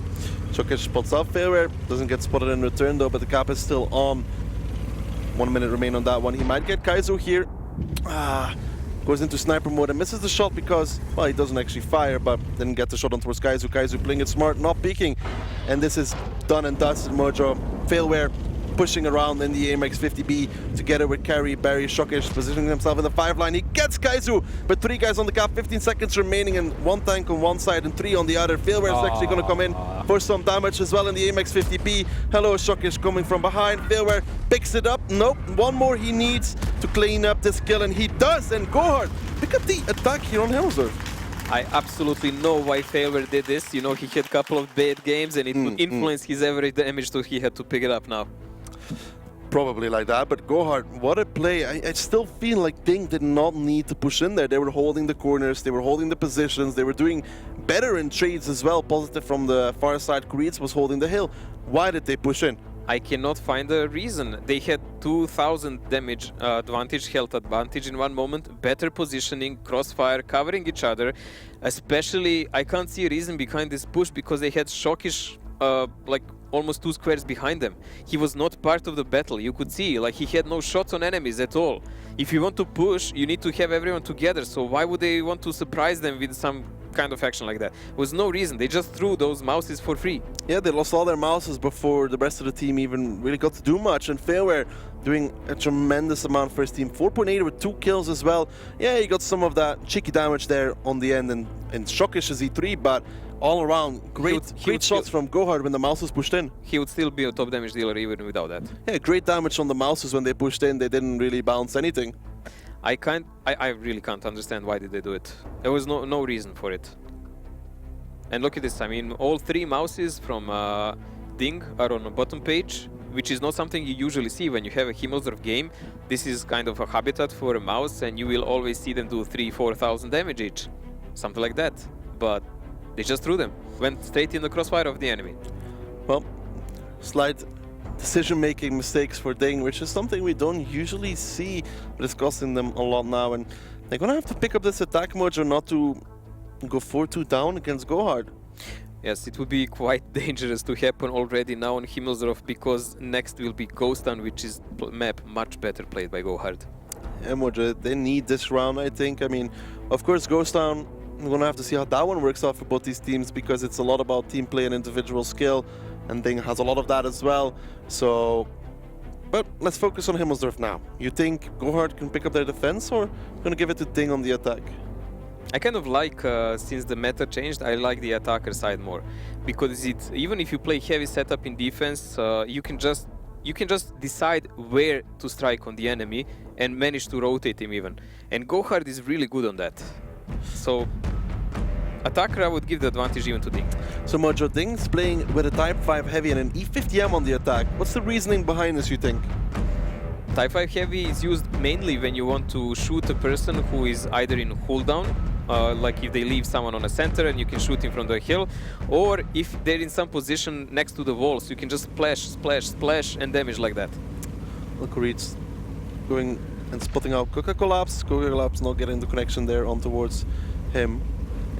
Shockish spots up Fairware, doesn't get spotted in return though, but the cap is still on. 1 minute remain on that one. He might get Kaizu here. Goes into sniper mode and misses the shot because, well, he doesn't actually fire, but didn't get the shot on towards Kaizu. Kaizu playing it smart, not peeking. And this is done and dusted, Mojo. Failware pushing around in the AMX 50B together with Carry, Barry, Shockish positioning himself in the 5 line. He gets Kaizu, but 3 guys on the cap, 15 seconds remaining, and 1 tank on one side and 3 on the other. Failware is actually going to come in for some damage as well in the AMX 50B. Hello, Shockish coming from behind. Failware picks it up. Nope, 1 more he needs to clean up this kill, and he does. And GoHard pick up the attack here on Hemsdorf. I absolutely know why Failware did this. You know, he had a couple of bad games, and it would influence his average damage, so he had to pick it up now. Probably like that, but GoHard, what a play. I still feel like DiNG did not need to push in there. They were holding the corners, they were holding the positions, they were doing better in trades as well. Positive from the far side, Kurits was holding the hill. Why did they push in? I cannot find a reason. They had 2000 damage advantage, health advantage in one moment, better positioning, crossfire, covering each other. Especially, I can't see a reason behind this push because they had Shockish like almost 2 squares behind them. He was not part of the battle. You could see, like, he had no shots on enemies at all. If you want to push, you need to have everyone together. So why would they want to surprise them with some kind of action like that? There was no reason. They just threw those mouses for free. Yeah, they lost all their mouses before the rest of the team even really got to do much. And Fairware doing a tremendous amount for his team. 4.8 with 2 kills as well. Yeah, he got some of that cheeky damage there on the end, and Shockish is E3, but all around, great shots from GoHard when the mouse was pushed in. He would still be a top damage dealer even without that. Yeah, great damage on the mouses when they pushed in. They didn't really bounce anything. I really can't understand why did they do it. There was no reason for it. And look at this, I mean, all 3 mouses from DiNG are on the bottom page, which is not something you usually see when you have a Himmelsdorf game. This is kind of a habitat for a mouse, and you will always see them do 3,000–4,000 damage each. Something like that. But they just threw them. Went straight in the crossfire of the enemy. Well, slight decision-making mistakes for DiNG, which is something we don't usually see, but it's costing them a lot now. And they're going to have to pick up this attack mode or not to go 4-2 down against GoHard. Yes, it would be quite dangerous to happen already now on Himmelsdorf, because next will be Ghost Town, which is map much better played by GoHard. Yeah, Mojo, they need this round, I think. I mean, of course, Ghost Town, we're going to have to see how that one works out for both these teams, because it's a lot about team play and individual skill, and DiNG has a lot of that as well. So, but let's focus on Himmelsdorf now. You think GoHard can pick up their defense, or going to give it to DiNG on the attack? I kind of like, since the meta changed, I like the attacker side more, because even if you play heavy setup in defense, you can just decide where to strike on the enemy and manage to rotate him even. And GoHard is really good on that. So attacker, I would give the advantage even to DiNG. So Mojo, DiNG's playing with a Type 5 Heavy and an E50M on the attack. What's the reasoning behind this, you think? Type 5 Heavy is used mainly when you want to shoot a person who is either in cooldown, like if they leave someone on a center and you can shoot him from the hill, or if they're in some position next to the walls, you can just splash, splash, splash and damage like that. Look, Reed's going and spotting out Coca-Collapse. Coca-Collapse not getting the connection there on towards him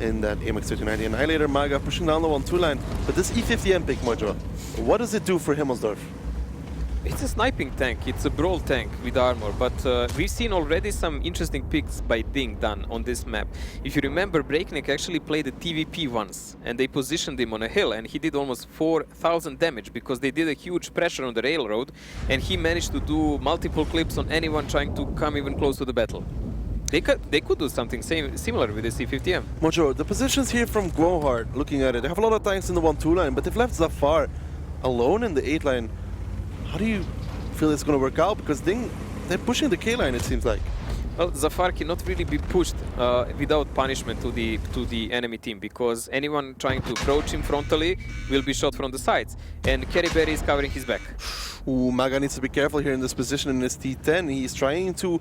in that AMX-3090. Annihilator Maga pushing down the 1-2 line. But this E50M pick, Mojo, what does it do for Himmelsdorf? It's a sniping tank, it's a brawl tank with armor, but we've seen already some interesting picks by DiNG done on this map. If you remember, Breakneck actually played a TVP once, and they positioned him on a hill, and he did almost 4,000 damage because they did a huge pressure on the railroad, and he managed to do multiple clips on anyone trying to come even close to the battle. They could do something similar with the C50M. Mojo, the positions here from GoHard, looking at it, they have a lot of tanks in the 1-2 line, but they've left Zafar alone in the 8 line. How do you feel it's going to work out? Because DiNG, they're pushing the K line, it seems like. Well, Zafar cannot really be pushed without punishment to the enemy team, because anyone trying to approach him frontally will be shot from the sides, and Kerryberry is covering his back. Ooh, Maga needs to be careful here in this position in his T10. He's trying to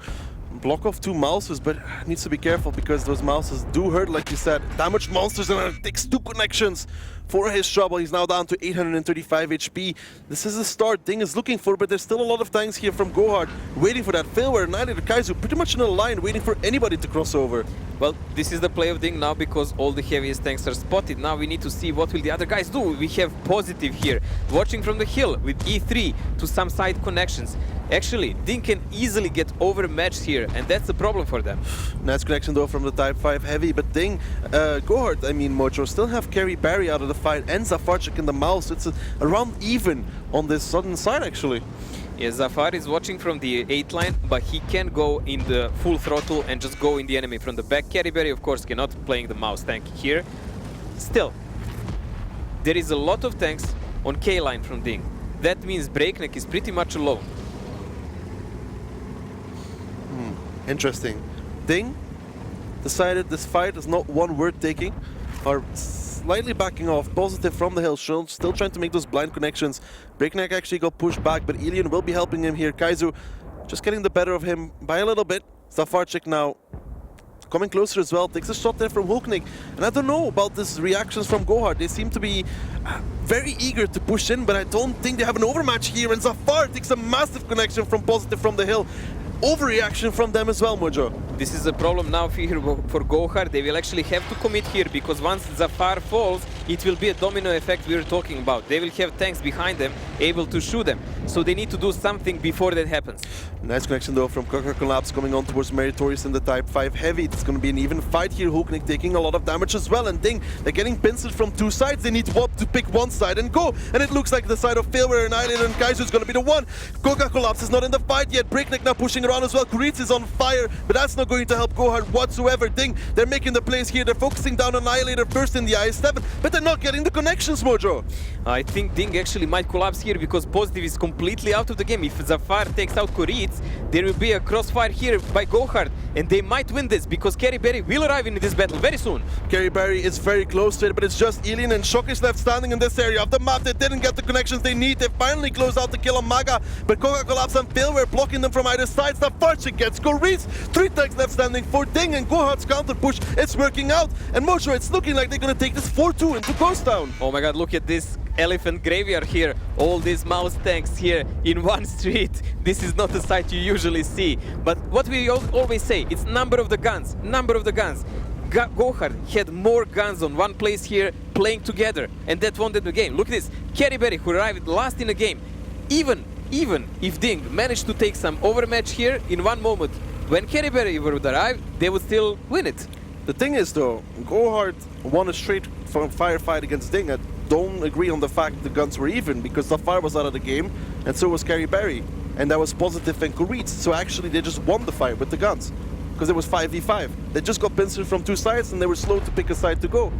block off 2 mouses, but needs to be careful because those mouses do hurt, like you said. Damaged monsters, and it takes 2 connections for his trouble. He's now down to 835 HP. This is the start DiNG is looking for, but there's still a lot of tanks here from GoHard waiting for that failware. Annihilator Kaizu pretty much in a line waiting for anybody to cross over. Well, this is the play of DiNG now because all the heaviest tanks are spotted. Now we need to see what will the other guys do. We have Positive here, watching from the hill with E3 to some side connections. Actually, DiNG can easily get overmatched here, and that's the problem for them. Nice connection though from the Type 5 Heavy, but DiNG, GoHard, I mean Mojo, still have Kerryberry out of the fight and Zafarchik in the mouse. It's around even on this southern side actually. Yes, Zafar is watching from the 8 line, but he can go in the full throttle and just go in the enemy from the back. Kerryberry, of course, cannot playing the mouse tank here. Still, there is a lot of tanks on K line from DiNG. That means Breakneck is pretty much alone. Interesting. DiNG decided this fight is not one worth taking. Are slightly backing off. Positive from the hill, still trying to make those blind connections. Breakneck actually got pushed back, but Ilian will be helping him here. Kaizu just getting the better of him by a little bit. Zafarchik now coming closer as well, takes a shot there from Hulknik. And I don't know about these reactions from GoHard. They seem to be very eager to push in, but I don't think they have an overmatch here. And Zafar takes a massive connection from Positive from the hill. Overreaction from them as well, Mojo. This is a problem now for GoHard. They will actually have to commit here, because once Zafar falls, it will be a domino effect we were talking about. They will have tanks behind them able to shoot them. So they need to do something before that happens. Nice connection though from Coca-Collapse coming on towards Meritorious in the Type 5 Heavy. It's going to be an even fight here. Hulknik taking a lot of damage as well, and DiNG, they're getting pincered from 2 sides. They need to pick one side and go, and it looks like the side of Failware and Annihilator and Kaizu is going to be the one. Coca-Collapse is not in the fight yet. Breakneck now pushing around as well. Kuritz is on fire, but that's not going to help GoHard whatsoever. DiNG, they're making the plays here. They're focusing down on Annihilator first in the IS-7, but they're not getting the connections, Mojo. I think DiNG actually might collapse here because Positive is completely out of the game. If Zafar takes out Kuritz, there will be a crossfire here by GoHard, and they might win this because Kerryberry will arrive in this battle very soon. Kerryberry is very close to it, but it's just Ilian and Shokish left standing in this area of the map. They didn't get the connections they need. They finally closed out the kill on Maga, but Coca-Collapse and Failware blocking them from either side. Zafarchik gets Kuritz. 3 tanks left standing for DiNG, and GoHard's counter push, it's working out. And Mojo, it's looking like they're going to take this 4-2 into Ghost Town. Oh my god, look at this elephant graveyard here. All these mouse tanks here in one street. This is not a sight you usually see. But what we always say, it's number of the guns. Number of the guns. GoHard had more guns on one place here playing together, and that won them the game. Look at this. Kerryberry, who arrived last in the game. Even if DiNG managed to take some overmatch here in one moment, when Kerryberry would arrive, they would still win it. The thing is though, GoHard won a straight firefight against DiNG. I don't agree on the fact the guns were even, because Zafar was out of the game, and so was Kerryberry. And that was Positive and Kuritz, so actually they just won the fight with the guns. Because it was 5v5. They just got pincered from 2 sides and they were slow to pick a side to go.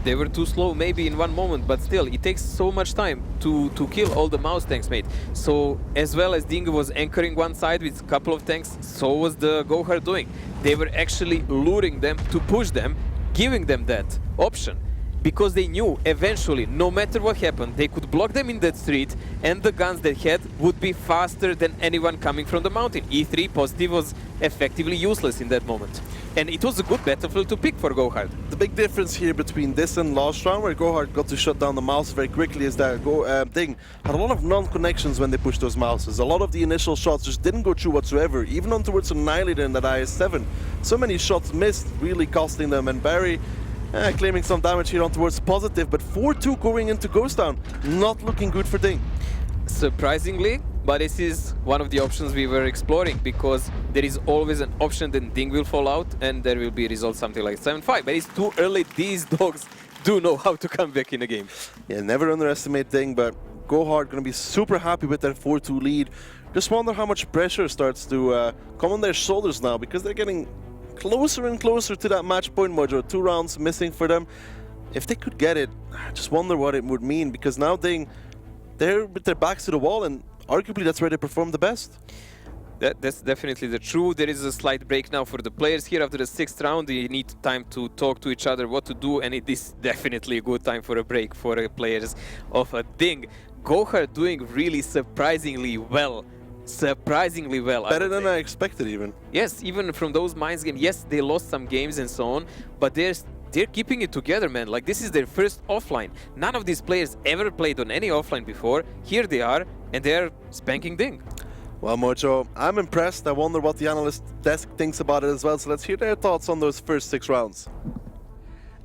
They were too slow maybe in one moment, but still, it takes so much time to kill all the mouse tanks, mate. So, as well as DiNG was anchoring one side with a couple of tanks, so was the GoHard doing. They were actually luring them to push them giving them that option. Because they knew eventually, no matter what happened, they could block them in that street, and the guns they had would be faster than anyone coming from the mountain. E3 positive was effectively useless in that moment. And it was a good battlefield to pick for GoHard. The big difference here between this and last round, where GoHard got to shut down the mouse very quickly, is that DiNG had a lot of non-connections when they pushed those mouses. A lot of the initial shots just didn't go through whatsoever, even on towards Annihilator in that IS-7. So many shots missed, really costing them, and Barry claiming some damage here on towards positive, but 4-2 going into Ghost Town, not looking good for DiNG. Surprisingly, but this is one of the options we were exploring, because there is always an option that DiNG will fall out and there will be a result something like 7-5. But it's too early. These dogs do know how to come back in a game. Yeah, never underestimate DiNG, but GoHard going to be super happy with their 4-2 lead. Just wonder how much pressure starts to come on their shoulders now, because they're getting closer and closer to that match point, Mojo. 2 rounds missing for them. If they could get it, I just wonder what it would mean, because now DiNG, they're with their backs to the wall, and arguably that's where they perform the best. That's definitely the truth. There is a slight break now for the players here after the 6th round. They need time to talk to each other what to do, and it is definitely a good time for a break for the players of DiNG. GoHard doing really surprisingly well. Surprisingly well. Better than I expected, even. Yes, even from those Mines games. Yes, they lost some games and so on, but they're keeping it together, man. Like, this is their first offline. None of these players ever played on any offline before. Here they are, and they're spanking DiNG. Well, Mojo, I'm impressed. I wonder what the analyst desk thinks about it as well. So let's hear their thoughts on those first 6 rounds.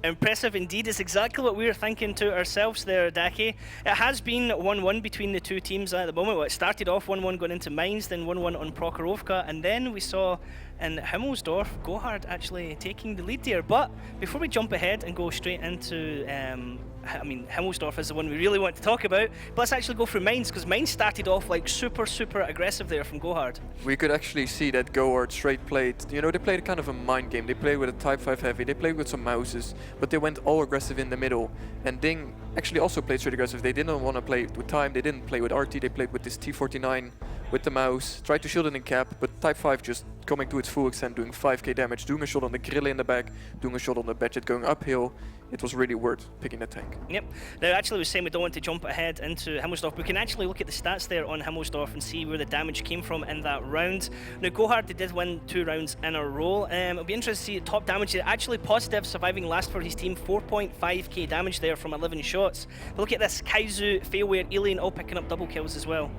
Impressive indeed. It's exactly what we were thinking to ourselves there, Daki. It has been 1-1 between the two teams at the moment. Well, it started off 1-1 going into Mines, then 1-1 on Prokhorovka, and then we saw in Himmelsdorf, GoHard actually taking the lead there. But before we jump ahead and go straight into, I mean, Himmelsdorf is the one we really want to talk about, but let's actually go through Mines, because Mines started off like super aggressive there from GoHard. We could actually see that GoHard straight played, you know, they played kind of a mind game. They played with a Type 5 heavy, they played with some mouses, but they went all aggressive in the middle. And DiNG actually also played straight aggressive. They didn't want to play with time, they didn't play with RT, they played with this T49 with the mouse, tried to shield it in cap, but Type 5 just coming to its full extent, doing 5k damage, doing a shot on the Grille in the back, doing a shot on the Badget going uphill. It was really worth picking that tank. Yep. Now, actually, we were saying we don't want to jump ahead into Himmelsdorf. We can actually look at the stats there on Himmelsdorf and see where the damage came from in that round. Now, GoHard, they did win 2 rounds in a row. It'll be interesting to see top damage. Actually, positive surviving last for his team, 4.5k damage there from 11 shots. But look at this, Kaizu, Failware, Alien all picking up double kills as well.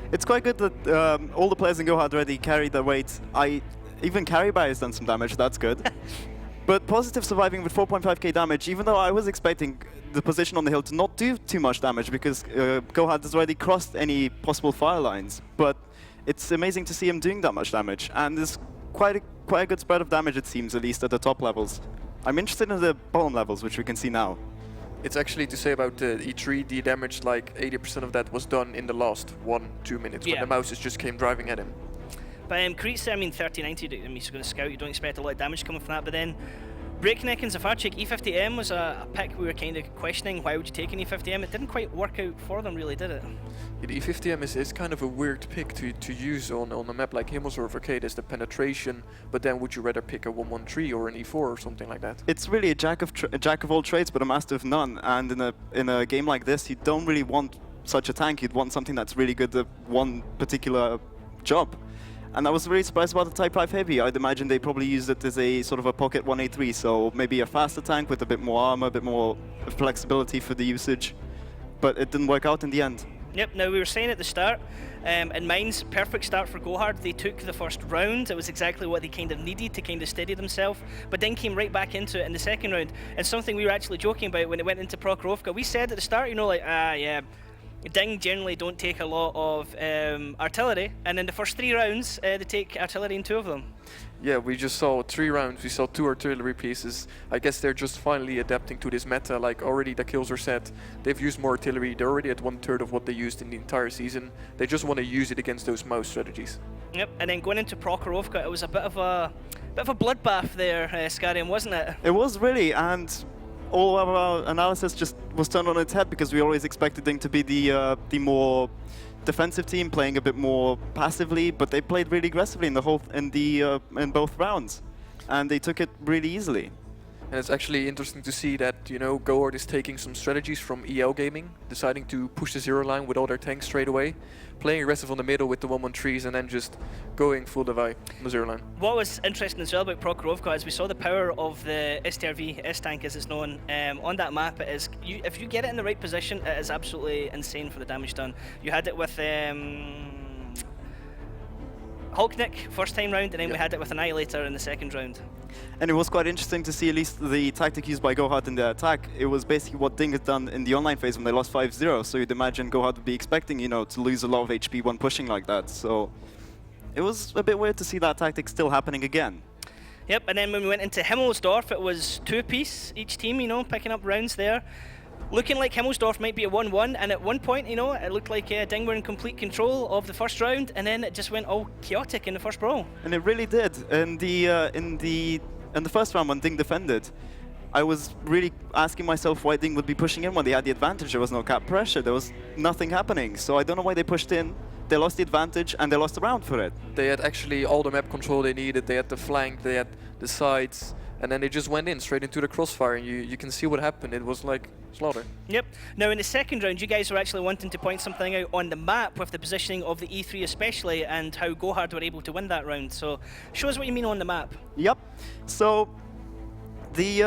It's quite good that all the players in GoHard already carried their weight. Even Carryby has done some damage, that's good. But Positive surviving with 4.5k damage, even though I was expecting the position on the hill to not do too much damage, because GoHard has already crossed any possible fire lines. But it's amazing to see him doing that much damage, and there's quite a good spread of damage, it seems, at least at the top levels. I'm interested in the bottom levels, which we can see now. It's actually to say about E3, the damage, like 80% of that was done in the last 1-2 minutes, when the mouses just came driving at him. But Kreitz, I mean, 30-90, I mean, he's going to scout, you don't expect a lot of damage coming from that, but then Breakneck and Zafarchik, E50M was a pick we were kind of questioning, why would you take an E50M? It didn't quite work out for them, really, did it? The E50M is kind of a weird pick to use on a map like Himmelsdorf. Okay, there's the penetration, but then would you rather pick a 113 or an E4 or something like that? It's really a jack of all trades, but a master of none. And in a game like this, you don't really want such a tank. You'd want something that's really good at one particular job. And I was really surprised about the Type 5 Heavy. I'd imagine they probably used it as a sort of a pocket 183, so maybe a faster tank with a bit more armor, a bit more flexibility for the usage. But it didn't work out in the end. Yep, now we were saying at the start, in Mines, perfect start for GoHard. They took the first round. It was exactly what they kind of needed to kind of steady themselves, but then came right back into it in the second round. And something we were actually joking about when it went into Prokhorovka, we said at the start, you know, like, yeah, DiNG generally don't take a lot of artillery, and in the first 3 rounds, they take artillery in 2 of them. Yeah, we just saw 3 rounds, we saw 2 artillery pieces. I guess they're just finally adapting to this meta, like already the kills are set. They've used more artillery, they're already at 1/3 of what they used in the entire season. They just want to use it against those mouse strategies. Yep, and then going into Prokhorovka, it was a bit of a bloodbath there, Skarian, wasn't it? It was really, and all of our analysis just was turned on its head, because we always expected DiNG to be the more defensive team, playing a bit more passively, but they played really aggressively in both rounds, and they took it really easily. And it's actually interesting to see that, you know, GoHard is taking some strategies from EL Gaming, deciding to push the zero line with all their tanks straight away, playing aggressive on the middle with the 1-1-3s, and then just going full divide on the zero line. What was interesting as well about Prokhorovka is we saw the power of the STRV, S-Tank as it's known, on that map. It is, if you get it in the right position, it is absolutely insane for the damage done. You had it with Hulknik first time round, and then we had it with Annihilator in the second round. And it was quite interesting to see at least the tactic used by GoHard in the attack. It was basically what DiNG had done in the online phase when they lost 5-0. So you'd imagine GoHard would be expecting, you know, to lose a lot of HP when pushing like that. So it was a bit weird to see that tactic still happening again. Yep, and then when we went into Himmelsdorf, it was 2-piece each team, you know, picking up rounds there. Looking like Himmelsdorf might be a 1-1, and at one point, you know, it looked like DiNG were in complete control of the first round, and then it just went all chaotic in the first brawl. And it really did. In the first round when DiNG defended, I was really asking myself why DiNG would be pushing in when they had the advantage. There was no cap pressure, there was nothing happening. So I don't know why they pushed in. They lost the advantage and they lost the round for it. They had actually all the map control they needed. They had the flank, they had the sides, and then they just went in straight into the crossfire, and you can see what happened. It was like slaughter. Yep. Now in the second round, you guys were actually wanting to point something out on the map with the positioning of the E3 especially, and how GoHard were able to win that round. So show us what you mean on the map. Yep. So the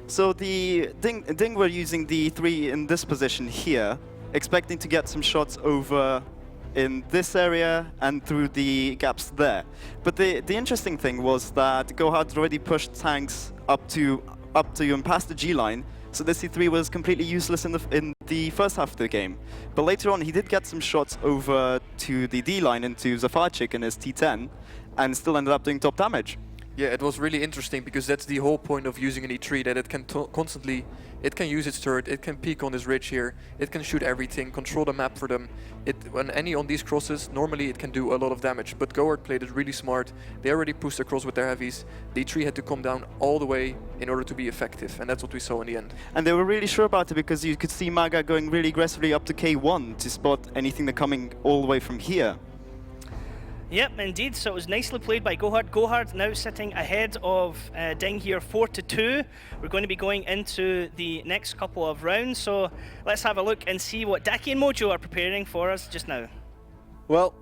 DiNG were using the E3 in this position here, expecting to get some shots over in this area and through the gaps there. But the interesting thing was that GoHard already pushed tanks up to and past the G line, so this E3 was completely useless in the first half of the game. But later on, he did get some shots over to the D line into Zafarchik and his T10, and still ended up doing top damage. Yeah, it was really interesting because that's the whole point of using an E3, that it can constantly, it can use its turret, it can peek on this ridge here, it can shoot everything, control the map for them. When any on these crosses, normally it can do a lot of damage, but GoHard played it really smart. They already pushed across with their heavies. The E3 had to come down all the way in order to be effective, and that's what we saw in the end. And they were really sure about it because you could see Maga going really aggressively up to K1 to spot anything that coming all the way from here. Yep, indeed. So it was nicely played by GoHard. GoHard now sitting ahead of DiNG here, 4-2. We're going to be going into the next couple of rounds. So let's have a look and see what Daki and Mojo are preparing for us just now. Well,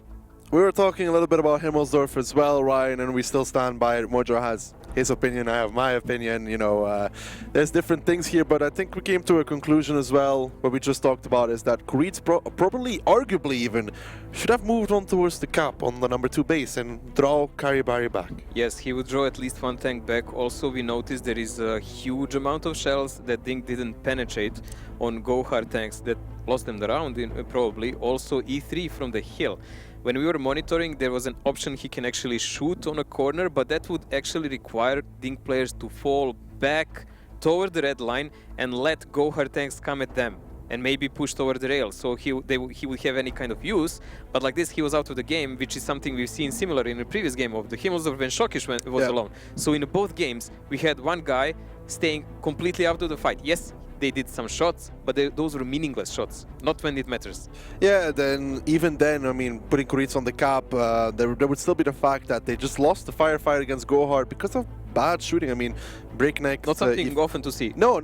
we were talking a little bit about Himmelsdorf as well, Ryan, and we still stand by it. Mojo has his opinion, I have my opinion. You know, there's different things here, but I think we came to a conclusion as well. What we just talked about is that Kuritz probably, arguably even, should have moved on towards the cap on the number 2 base and draw Karibari back. Yes, he would draw at least one tank back. Also, we noticed there is a huge amount of shells that DiNG didn't penetrate on GoHard tanks that lost them the round, probably. Also, E3 from the hill. When we were monitoring, there was an option he can actually shoot on a corner, but that would actually require DiNG players to fall back toward the red line and let GoHard tanks come at them and maybe push toward the rail, so he would have any kind of use. But like this, he was out of the game, which is something we've seen similar in the previous game of the Himmelsdorf when Shokish was alone. So in both games, we had one guy staying completely out of the fight. Yes, they did some shots, but those were meaningless shots, not when it matters. Yeah, then even then, I mean, putting Kuritz on the cap, there would still be the fact that they just lost the firefight against GoHard because of bad shooting. I mean, Breakneck... Not something often to see. No,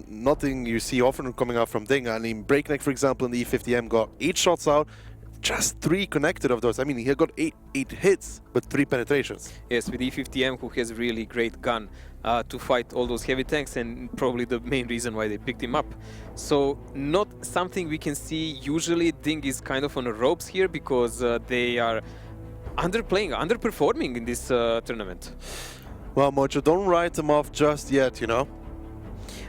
nothing you see often coming out from DiNG. I mean, Breakneck, for example, in the E50M got 8 shots out, just 3 connected of those. I mean, he got 8 hits, but 3 penetrations. Yes, with E50M, who has a really great gun to fight all those heavy tanks, and probably the main reason why they picked him up. So, not something we can see. Usually, DiNG is kind of on the ropes here because they are underperforming in this tournament. Well, Mojo, don't write them off just yet, you know?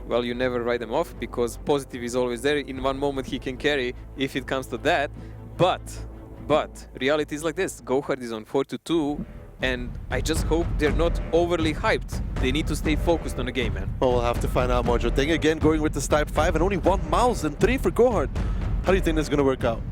Well, you never write them off because positive is always there. In one moment, he can carry if it comes to that. But reality is like this. GoHard is on 4-2, and I just hope they're not overly hyped. They need to stay focused on the game, man. Well, we'll have to find out, Mojo. DiNG again going with this Type 5 and only 1 mouse and 3 for GoHard. How do you think this is going to work out?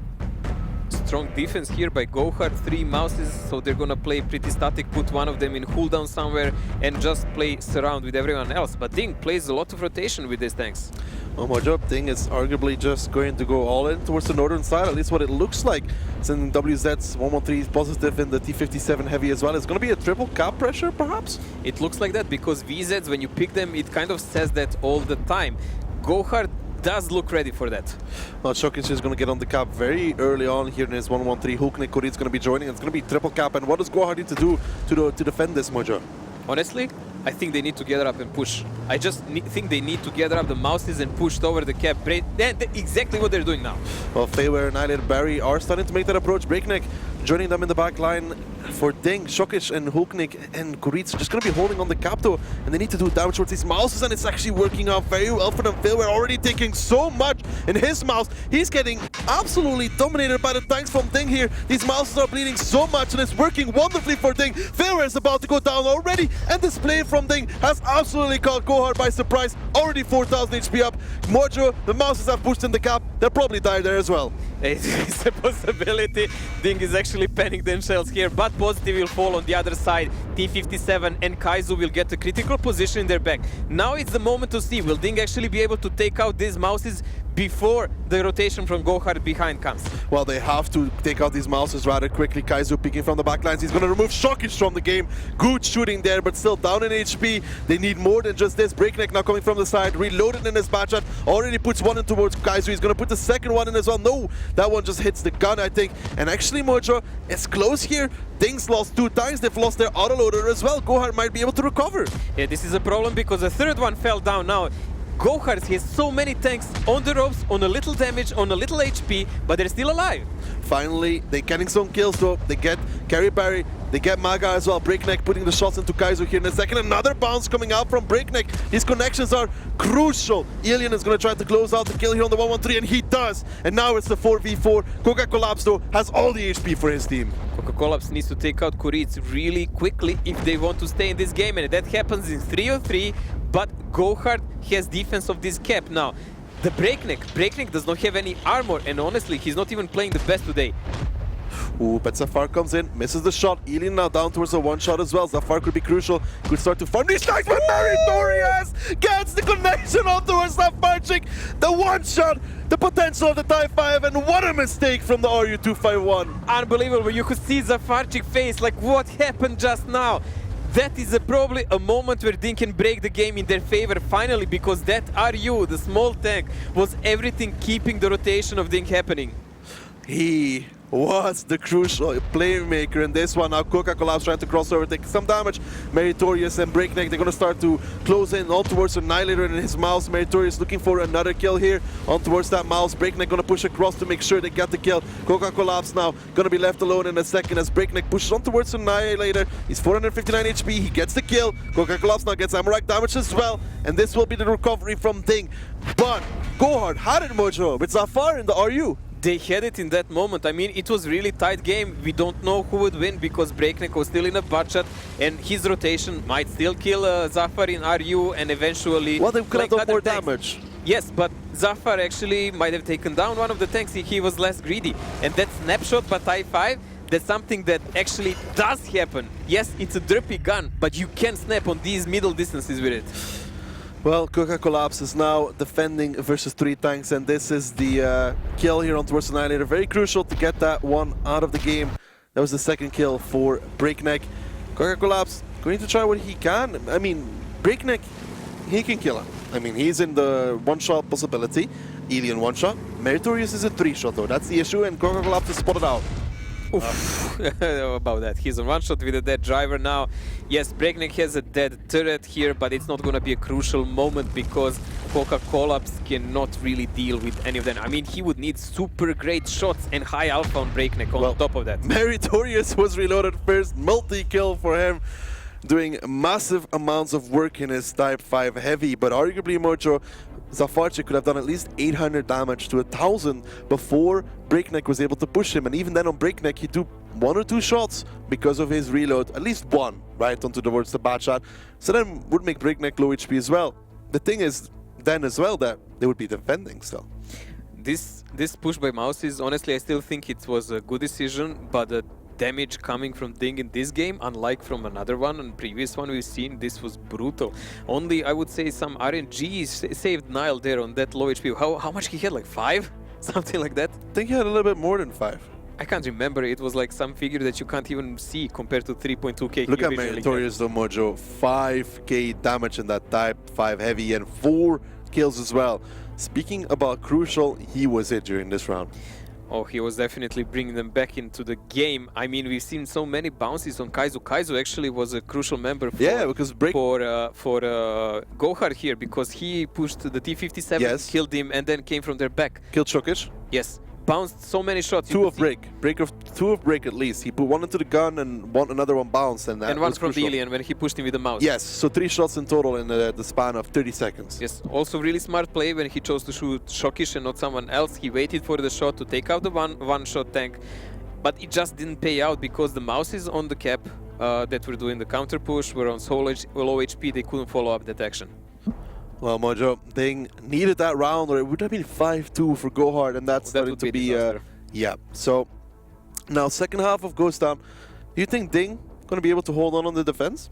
Strong defense here by GoHard, 3 mouses, so they're gonna play pretty static, put one of them in cooldown somewhere and just play surround with everyone else. But DiNG plays a lot of rotation with these tanks. Well, Mojo, DiNG is arguably just going to go all in towards the northern side, at least what it looks like. Since WZ's 113 is positive in the T57 heavy as well. It's going to be a triple cap pressure, perhaps? It looks like that because VZs, when you pick them, it kind of says that all the time. GoHard does look ready for that. Well, Shokic is going to get on the cap very early on here in his 113. Huknik Kuri is going to be joining. It's going to be triple cap. And what does GoHard need to do to defend this, Mojo? Honestly, I think they need to gather up and push. I just think they need to gather up the mouses and push over the cap. Exactly what they're doing now. Well, Fayware, Annihilator, Barry are starting to make that approach. Breakneck joining them in the back line for DiNG. Shokic and Huknik and Kuritz just going to be holding on the cap though, and they need to do damage towards these mouses, and it's actually working out very well for them. Fayware already taking so much in his mouse. He's getting absolutely dominated by the tanks from DiNG here. These mouses are bleeding so much, and it's working wonderfully for DiNG. Fayware is about to go down already, and this play from DiNG has absolutely caught GoHard by surprise. Already 4,000 HP up. Mojo, the mouses have pushed in the cap. They'll probably die there as well. It's a possibility. DiNG is actually panning themselves here, but Positive will fall on the other side. T57 and Kaizu will get a critical position in their back. Now it's the moment to see, will DiNG actually be able to take out these mouses before the rotation from GoHard behind comes? Well, they have to take out these mouses rather quickly. Kaizu picking from the backlines. He's going to remove Shokic from the game. Good shooting there, but still down in HP. They need more than just this. Breakneck now coming from the side, reloaded in his batchat. Already puts one in towards Kaizu. He's going to put the second one in as well. No, that one just hits the gun, I think. And actually, Mojo, it's close here. DiNG's lost 2 times. They've lost their autoloader as well. GoHard might be able to recover. Yeah, this is a problem because the third one fell down now. GoHard has so many tanks on the ropes, on a little damage, on a little HP, but they're still alive. Finally, they're getting some kills though. They get Carry Barry, they get Maga as well. Breakneck putting the shots into Kaizu here in a second. Another bounce coming out from Breakneck. These connections are crucial. Alien is going to try to close out the kill here on the 113, and he does. And now it's the 4v4. Coca Collapse though has all the HP for his team. Coca Collapse needs to take out Kuritz really quickly if they want to stay in this game, and that happens in 3-on-3. But GoHard has defense of this cap now. The Breakneck does not have any armor, and honestly, he's not even playing the best today. Ooh, but Zafar comes in, misses the shot. Alien now down towards a one-shot as well. Zafar could be crucial. Could start to farm these tanks, but Meritorious gets the connection on towards Zafarchik. The one-shot, the potential of the Type 5, and what a mistake from the RU-251. Unbelievable. You could see Zafarchik face, like what happened just now. That is probably a moment where DiNG can break the game in their favor finally, because that RU, the small tank, was everything keeping the rotation of DiNG happening. He was the crucial playmaker in this one. Now Coca Collapse trying to cross over, take some damage. Meritorious and Breakneck, they're going to start to close in all towards Annihilator and his mouse. Meritorious looking for another kill here on towards that mouse. Breakneck going to push across to make sure they get the kill. Coca Collapse now going to be left alone in a second as Breakneck pushes on towards Annihilator. He's 459 HP, he gets the kill. Coca Collapse now gets Amarak damage as well, and this will be the recovery from DiNG. But GoHard had it, Mojo, with Zafar in the RU. They had it in that moment. I mean, it was really tight game. We don't know who would win because Breakneck was still in a budget, and his rotation might still kill Zafar in RU and eventually... Well, they could have done more damage. Yes, but Zafar actually might have taken down one of the tanks if he was less greedy. And that snapshot by Type 5, that's something that actually does happen. Yes, it's a derpy gun, but you can snap on these middle distances with it. Well, Coca Collapse is now defending versus 3 tanks, and this is the kill here on towards Annihilator. Very crucial to get that one out of the game. That was the second kill for Breakneck. Coca Collapse going to try what he can. I mean, Breakneck, he can kill him. I mean, he's in the one-shot possibility. Alien one-shot. Meritorious is a 3-shot though. That's the issue, and Coca Collapse is spotted out. About that. He's on one shot with a dead driver now. Yes, Breakneck has a dead turret here, but it's not going to be a crucial moment because Coca Collapse cannot really deal with any of them. I mean, he would need super great shots and high alpha on Breakneck on top of that. Meritorious was reloaded first, multi-kill for him, doing massive amounts of work in his Type 5 heavy, but arguably, Mojo, Zafarchik could have done at least 800 damage to 1000 before Breakneck was able to push him, and even then on Breakneck he took 1 or 2 shots because of his reload, at least one, right onto towards the bad shot, so then would make Breakneck low HP as well. The thing is then as well that they would be defending still. This push by Mouses, honestly I still think it was a good decision, but damage coming from DiNG in this game, unlike from another one and previous one we've seen. This was brutal. Only, I would say, some RNG saved Nile there on that low HP. How much he had? Like 5? Something like that? I think he had a little bit more than 5. I can't remember. It was like some figure that you can't even see compared to 3.2k. Look at Meritorious though, Mojo. 5k damage in that Type 5 heavy and 4 kills as well. Speaking about crucial, he was it during this round. Oh, he was definitely bringing them back into the game. I mean, we've seen so many bounces on Kaizu. Kaizu actually was a crucial member for, because for GoHard here, because he pushed the T57, killed him, and then came from their back. Killed Shokish? Yes. Bounced so many shots. Two of break at least. He put one into the gun and another one bounced, and that and one was from crucial. the alien when he pushed him with the mouse. Yes, so 3 shots in total in the span of 30 seconds. Yes, also really smart play when he chose to shoot Shokish and not someone else. He waited for the shot to take out the one-shot tank, but it just didn't pay out because the mouses on the cap that were doing the counter push were on so low HP they couldn't follow up that action. Well, Mojo, DiNG needed that round, or it would have been 5-2 for GoHard, and that's starting to be yeah. So now second half of Ghost Town, do you think DiNG going to be able to hold on the defense?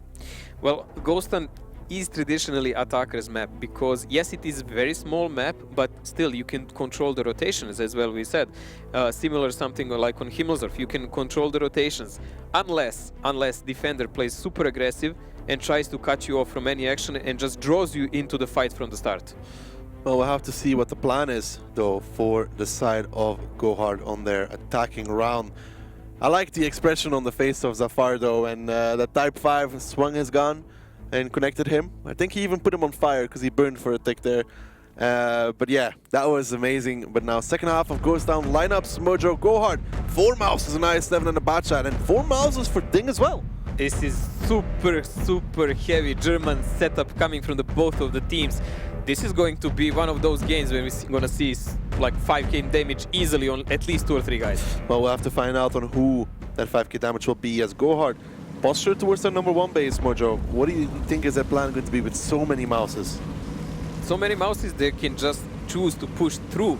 Well, Ghost Town is traditionally attacker's map because yes, it is a very small map, but still you can control the rotations as well. We said similar something like on Himmelsdorf, you can control the rotations unless defender plays super aggressive and tries to cut you off from any action and just draws you into the fight from the start. Well, we'll have to see what the plan is, though, for the side of GoHard on their attacking round. I like the expression on the face of Zafar, though, and that Type 5 swung his gun and connected him. I think he even put him on fire because he burned for a tick there. But yeah, that was amazing. But now second half of Ghost Town lineups, Mojo, GoHard, 4 mouses, an IS-7 and a Batchat, and 4 mouses for DiNG as well. This is super heavy German setup coming from both of the teams. This is going to be one of those games where we're going to see like 5k damage easily on at least 2 or 3 guys. Well, we'll have to find out on who that 5k damage will be as GoHard posture towards their #1 base, Mojo. What do you think is their plan going to be with so many mouses? So many mouses, they can just choose to push through.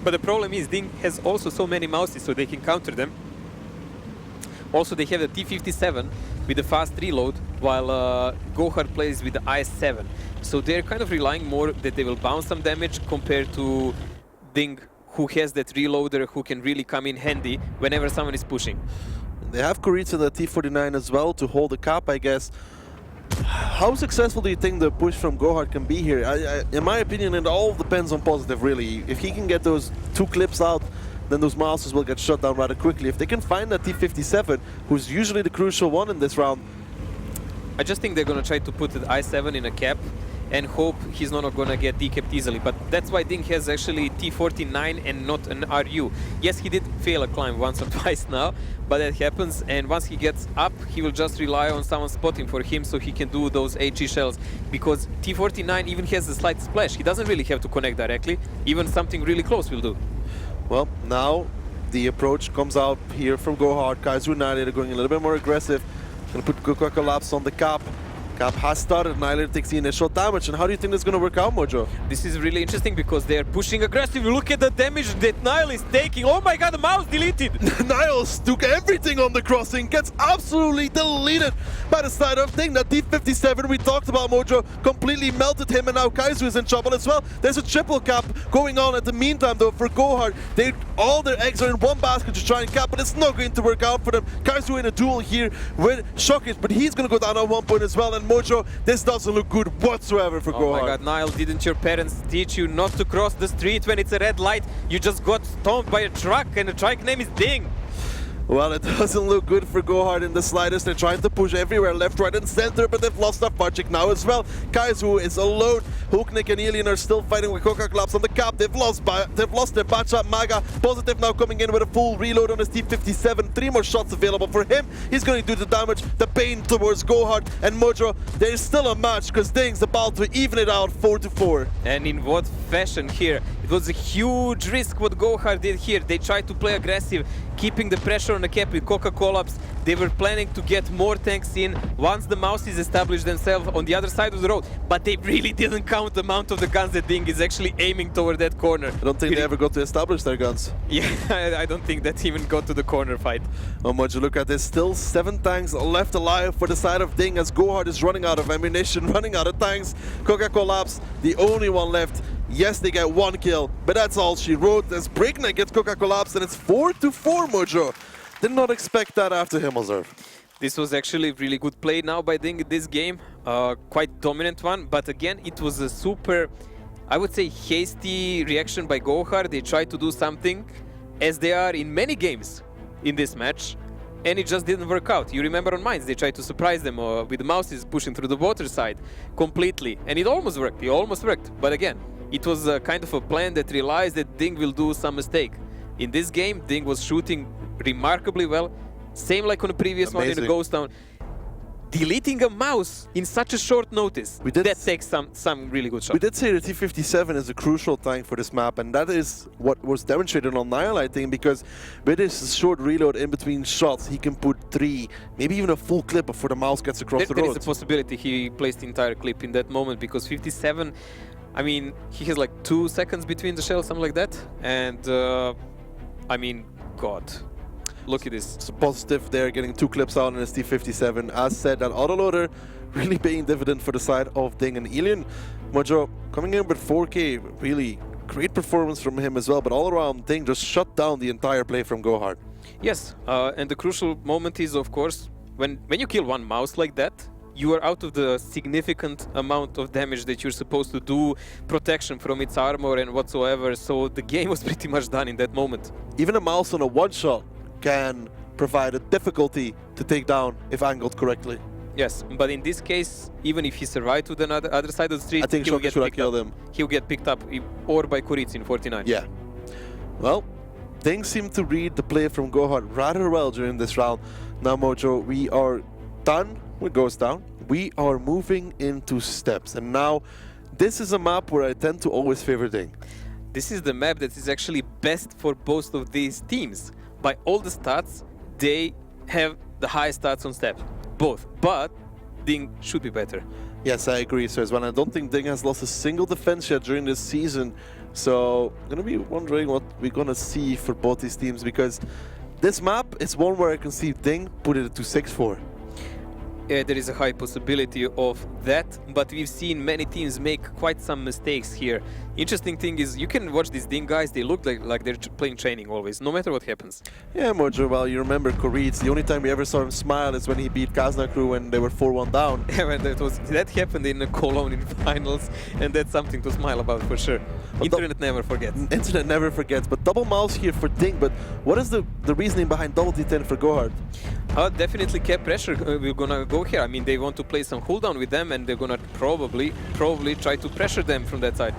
But the problem is DiNG has also so many mouses so they can counter them. Also, they have the T57 with the fast reload, while GoHard plays with the IS-7. So they're kind of relying more that they will bounce some damage compared to DiNG, who has that reloader who can really come in handy whenever someone is pushing. They have Kuritsa the T49 as well to hold the cap, I guess. How successful do you think the push from GoHard can be here? In my opinion, it all depends on Positive, really. If he can get those 2 clips out, then those mouses will get shut down rather quickly. If they can find that T57, who's usually the crucial one in this round. I just think they're going to try to put the I-7 in a cap and hope he's not going to get decapped easily. But that's why DiNG has actually T49 and not an RU. Yes, he did fail a climb once or twice now, but that happens. And once he gets up, he will just rely on someone spotting for him so he can do those HE shells. Because T49 even has a slight splash. He doesn't really have to connect directly. Even something really close will do. Well, now the approach comes out here from GoHard. Kaizu and Nihilator going a little bit more aggressive. Gonna put Coca Collapse on the cap. Cap has started, Nihilator takes the initial damage. And how do you think this is gonna work out, Mojo? This is really interesting because they are pushing aggressively. Look at the damage that Nile is taking. Oh my god, the mouse deleted! Niles took everything on the crossing, gets absolutely deleted by the side of DiNG. That D57 we talked about, Mojo, completely melted him, and now Kaizu is in trouble as well. There's a triple cap going on at the meantime, though, for GoHard. All their eggs are in one basket to try and cap, but it's not going to work out for them. Kaizu in a duel here with Shokish, but he's going to go down at 1 point as well. And Mojo, this doesn't look good whatsoever for GoHard. Oh my god, Nile, didn't your parents teach you not to cross the street when it's a red light? You just got stomped by a truck, and the truck name is DiNG. Well, it doesn't look good for GoHard in the slightest. They're trying to push everywhere, left, right, and center, but they've lost Aparchik now as well. Kaizu is alone. Hooknik and Alien are still fighting with Coca Collapse on the cap. They've lost their Batchat Maga. Positive now coming in with a full reload on his T57. 3 more shots available for him. He's going to do the damage, the pain towards GoHard. And Mojo, there's still a match because DiNG's about to even it out 4-4. And in what fashion here? It was a huge risk what GoHard did here. They tried to play aggressive, keeping the pressure on the cap with Coca Collapse. They were planning to get more tanks in once the Mouses established themselves on the other side of the road, but they really didn't count the amount of the guns that DiNG is actually aiming toward that corner. I don't think they ever got to establish their guns. Yeah, I don't think that even got to the corner fight. Oh, would you look at this? Still 7 tanks left alive for the side of DiNG as GoHard is running out of ammunition, running out of tanks. Coca-Collapse, the only one left. Yes, they get 1 kill, but that's all she wrote as Breakneck gets Coca-Collapse, and it's 4-4, Mojo. Did not expect that after Himmelserv. This was actually a really good play now by DiNG in this game. Quite dominant one, but again, it was a super, I would say, hasty reaction by GoHard. They tried to do something, as they are in many games in this match, and it just didn't work out. You remember on Mines, they tried to surprise them with the Mouses pushing through the water side completely, and it almost worked. It almost worked, but again, it was a kind of a plan that realized that DiNG will do some mistake. In this game, DiNG was shooting remarkably well, same like on the previous one in the Ghost Town. Deleting a mouse in such a short notice, that takes some really good shots. We did say the T-57 is a crucial tank for this map, and that is what was demonstrated on Nile, I think, because with his short reload in between shots, he can put 3, maybe even a full clip before the mouse gets across the road. There is a possibility he placed the entire clip in that moment, because 57, I mean, he has like 2 seconds between the shells, something like that, and I mean, God. Look at this. It's a positive there, getting 2 clips out on his T-57. As said, that autoloader really paying dividend for the side of DiNG and Alien. Mojo coming in with 4K, really great performance from him as well, but all around DiNG just shut down the entire play from GoHard. Yes, and the crucial moment is, of course, when you kill 1 mouse like that, you are out of the significant amount of damage that you're supposed to do, protection from its armor and whatsoever, so the game was pretty much done in that moment. Even a mouse on a 1-shot can provide a difficulty to take down if angled correctly. Yes, but in this case, even if he survived to the other side of the street, I think he'll get picked up. him. He'll get picked up, or by Kuric in 49. Yeah. Well, things seem to read the play from GoHard rather well during this round. Now, Mojo, we are done with Ghost Town. We are moving into steps, and now this is a map where I tend to always favor DiNG. This is the map that is actually best for both of these teams. By all the stats, they have the highest stats on steps, both, but DiNG should be better. Yes, I agree, sir, as well. I don't think DiNG has lost a single defense yet during this season, so I'm going to be wondering what we're going to see for both these teams, because this map is one where I can see DiNG put it to 6-4. There is a high possibility of that, but we've seen many teams make quite some mistakes here. Interesting thing is, you can watch these DiNG guys, they look like they're playing training always, no matter what happens. Yeah, Mojo, well, you remember Kuric, the only time we ever saw him smile is when he beat Kazna Crew when they were 4-1 down. Yeah, when that happened in Cologne in finals, and that's something to smile about for sure. Internet never forgets. Internet never forgets, but double mouse here for DiNG, but what is the reasoning behind double D10 for GoHard? Definitely cap pressure, we're gonna go here. I mean, they want to play some cooldown with them, and they're gonna probably try to pressure them from that side.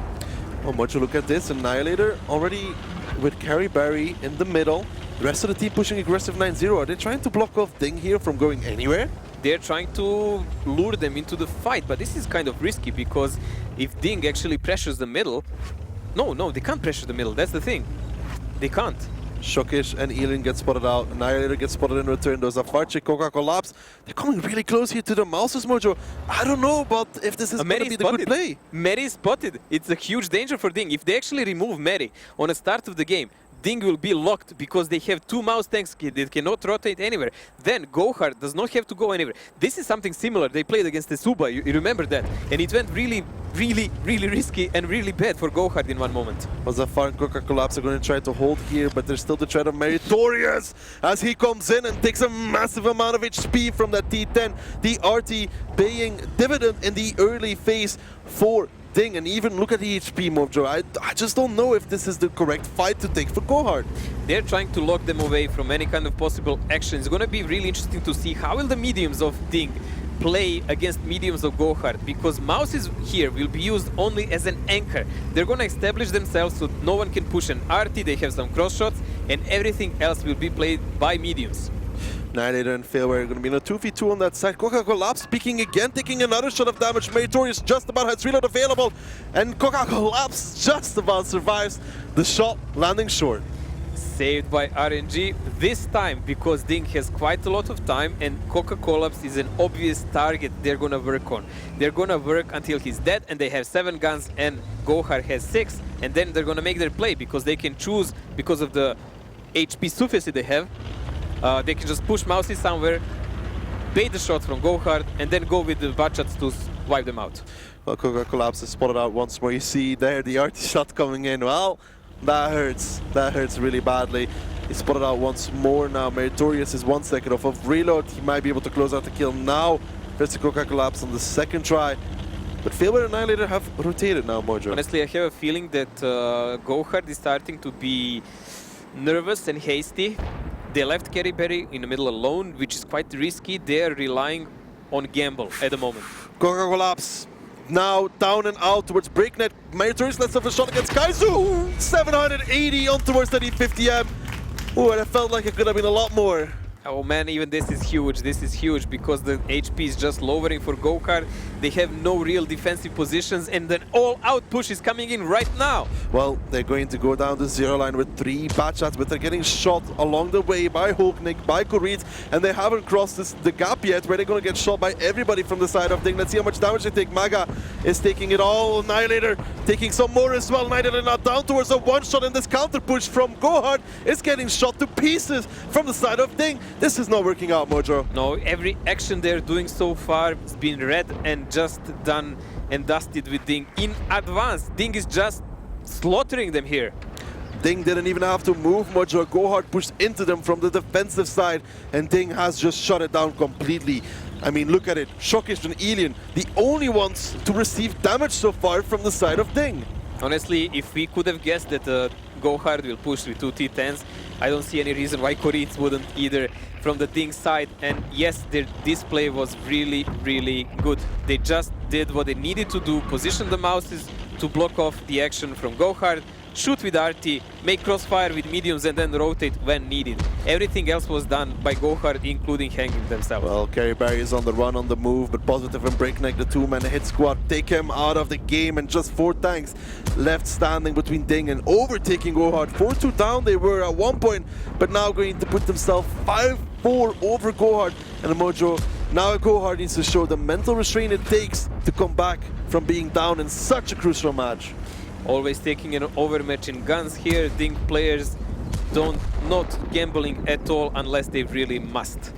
Oh, Mojo, look at this. Annihilator already with Carry Barry in the middle. The rest of the team pushing aggressive 9-0. Are they trying to block off DiNG here from going anywhere? They're trying to lure them into the fight, but this is kind of risky, because if DiNG actually pressures the middle... No, they can't pressure the middle, that's the thing. They can't. Shokish and Elin get spotted out. Annihilator gets spotted in return. Those are Farchik, Coca-Collapse. They're coming really close here to the Mouses, Mojo. I don't know about if this is going to be the good play. Mary is spotted. It's a huge danger for DiNG. If they actually remove Mary on the start of the game, DiNG will be locked because they have 2 mouse tanks that cannot rotate anywhere. Then GoHard does not have to go anywhere. This is something similar. They played against the Suba, you remember that. And it went really risky and really bad for GoHard in one moment. Zafar and Coca-Collapse are going to try to hold here, but there's still the threat of Meritorious as he comes in and takes a massive amount of HP from that T10. The RT paying dividend in the early phase for DiNG, and even look at the HP, Mojo. I just don't know if this is the correct fight to take for GoHard. They're trying to lock them away from any kind of possible action. It's going to be really interesting to see how will the mediums of DiNG play against mediums of GoHard, because Mouses here will be used only as an anchor. They're going to establish themselves so no one can push an RT, they have some cross shots, and everything else will be played by mediums. Annihilator and Failware are going to be in a 2v2 on that side. Coca-Collapse speaking again, taking another shot of damage. Meritorious just about has reload available, and Coca-Collapse just about survives the shot, landing short. Saved by RNG this time because DiNG has quite a lot of time and Coca-Cola is an obvious target they're gonna work on. They're gonna work until he's dead, and they have 7 guns and GoHard has 6, and then they're gonna make their play because they can choose, because of the HP sufficiency they have, they can just push Mouses somewhere, bait the shot from GoHard, and then go with the Bachats to wipe them out. Well, Coca-Cola is spotted out once more. You see there the RT shot coming in. Well, that hurts. That hurts really badly. He's spotted out once more now. Meritorious is 1 second off of reload. He might be able to close out the kill now. There's the Coca-Cola on the second try. But Failware and Annihilator have rotated now, Mojo. Honestly, I have a feeling that GoHard is starting to be nervous and hasty. They left Kerry Berry in the middle alone, which is quite risky. They are relying on gamble at the moment. Coca-Cola now down and out towards Breaknet. Meritorious lets off a shot against Kaizu. 780 on towards the D50M. Oh, and it felt like it could have been a lot more. Oh man, even this is huge. This is huge because the HP is just lowering for GoHard. They have no real defensive positions, and then all-out push is coming in right now. Well, they're going to go down the 0 line with 3 Bachats, but they're getting shot along the way by Hulknik, by Koreets, and they haven't crossed the gap yet where they're going to get shot by everybody from the side of DiNG. Let's see how much damage they take. Maga is taking it all. Annihilator taking some more as well. Annihilator now down towards a one-shot, and this counter push from GoHard is getting shot to pieces from the side of DiNG. This is not working out, Mojo. No, every action they're doing so far has been read and just done and dusted with DiNG in advance. DiNG is just slaughtering them here. DiNG didn't even have to move, Mojo. GoHard pushed into them from the defensive side, and DiNG has just shut it down completely. I mean, look at it. Shockish and Alien, the only ones to receive damage so far from the side of DiNG. Honestly, if we could have guessed that GoHard will push with 2 T10s, I don't see any reason why Koreets wouldn't either from the DiNG side. And yes, their display was really, really good. They just did what they needed to do, position the Mouses to block off the action from GoHard, shoot with RT, make crossfire with mediums, and then rotate when needed. Everything else was done by GoHard, including hanging themselves. Well, Kerry Barry is on the run, on the move, but Positive and Breakneck, the 2-man hit squad, take him out of the game, and just 4 tanks left standing between DiNG and overtaking GoHard. 4-2 down they were at one point, but now going to put themselves 5-4 over GoHard. And Mojo, now GoHard needs to show the mental restraint it takes to come back from being down in such a crucial match. Always taking an overmatch in guns here. DiNG players not gambling at all unless they really must.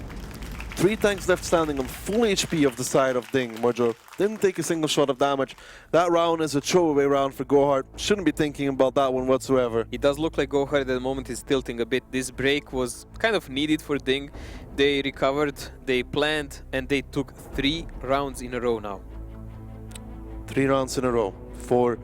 3 tanks left standing on full HP of the side of DiNG. Mojo didn't take a single shot of damage. That round is a throwaway round for GoHard. Shouldn't be thinking about that one whatsoever. It does look like GoHard at the moment is tilting a bit. This break was kind of needed for DiNG. They recovered, they planned, and they took 3 rounds in a row now. 3 rounds in a row for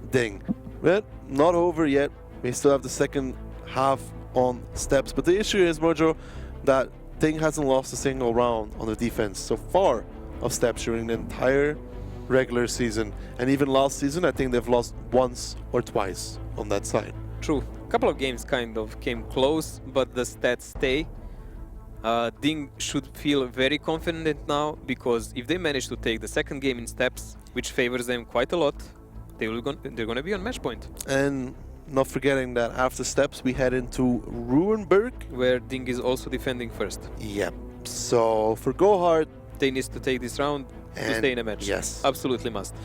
DiNG. But not over yet. We still have the second half on steps. But the issue is, Mojo, that DiNG hasn't lost a single round on the defense so far of steps during the entire regular season. And even last season, I think they've lost once or twice on that side. True. A couple of games kind of came close, but the stats stay. DiNG should feel very confident now, because if they manage to take the second game in steps, which favors them quite a lot, they're going to be on match point. And not forgetting that after steps we head into Ruinberg, where DiNG is also defending first. Yep. So for GoHard, they need to take this round to stay in a match. Yes. Absolutely must.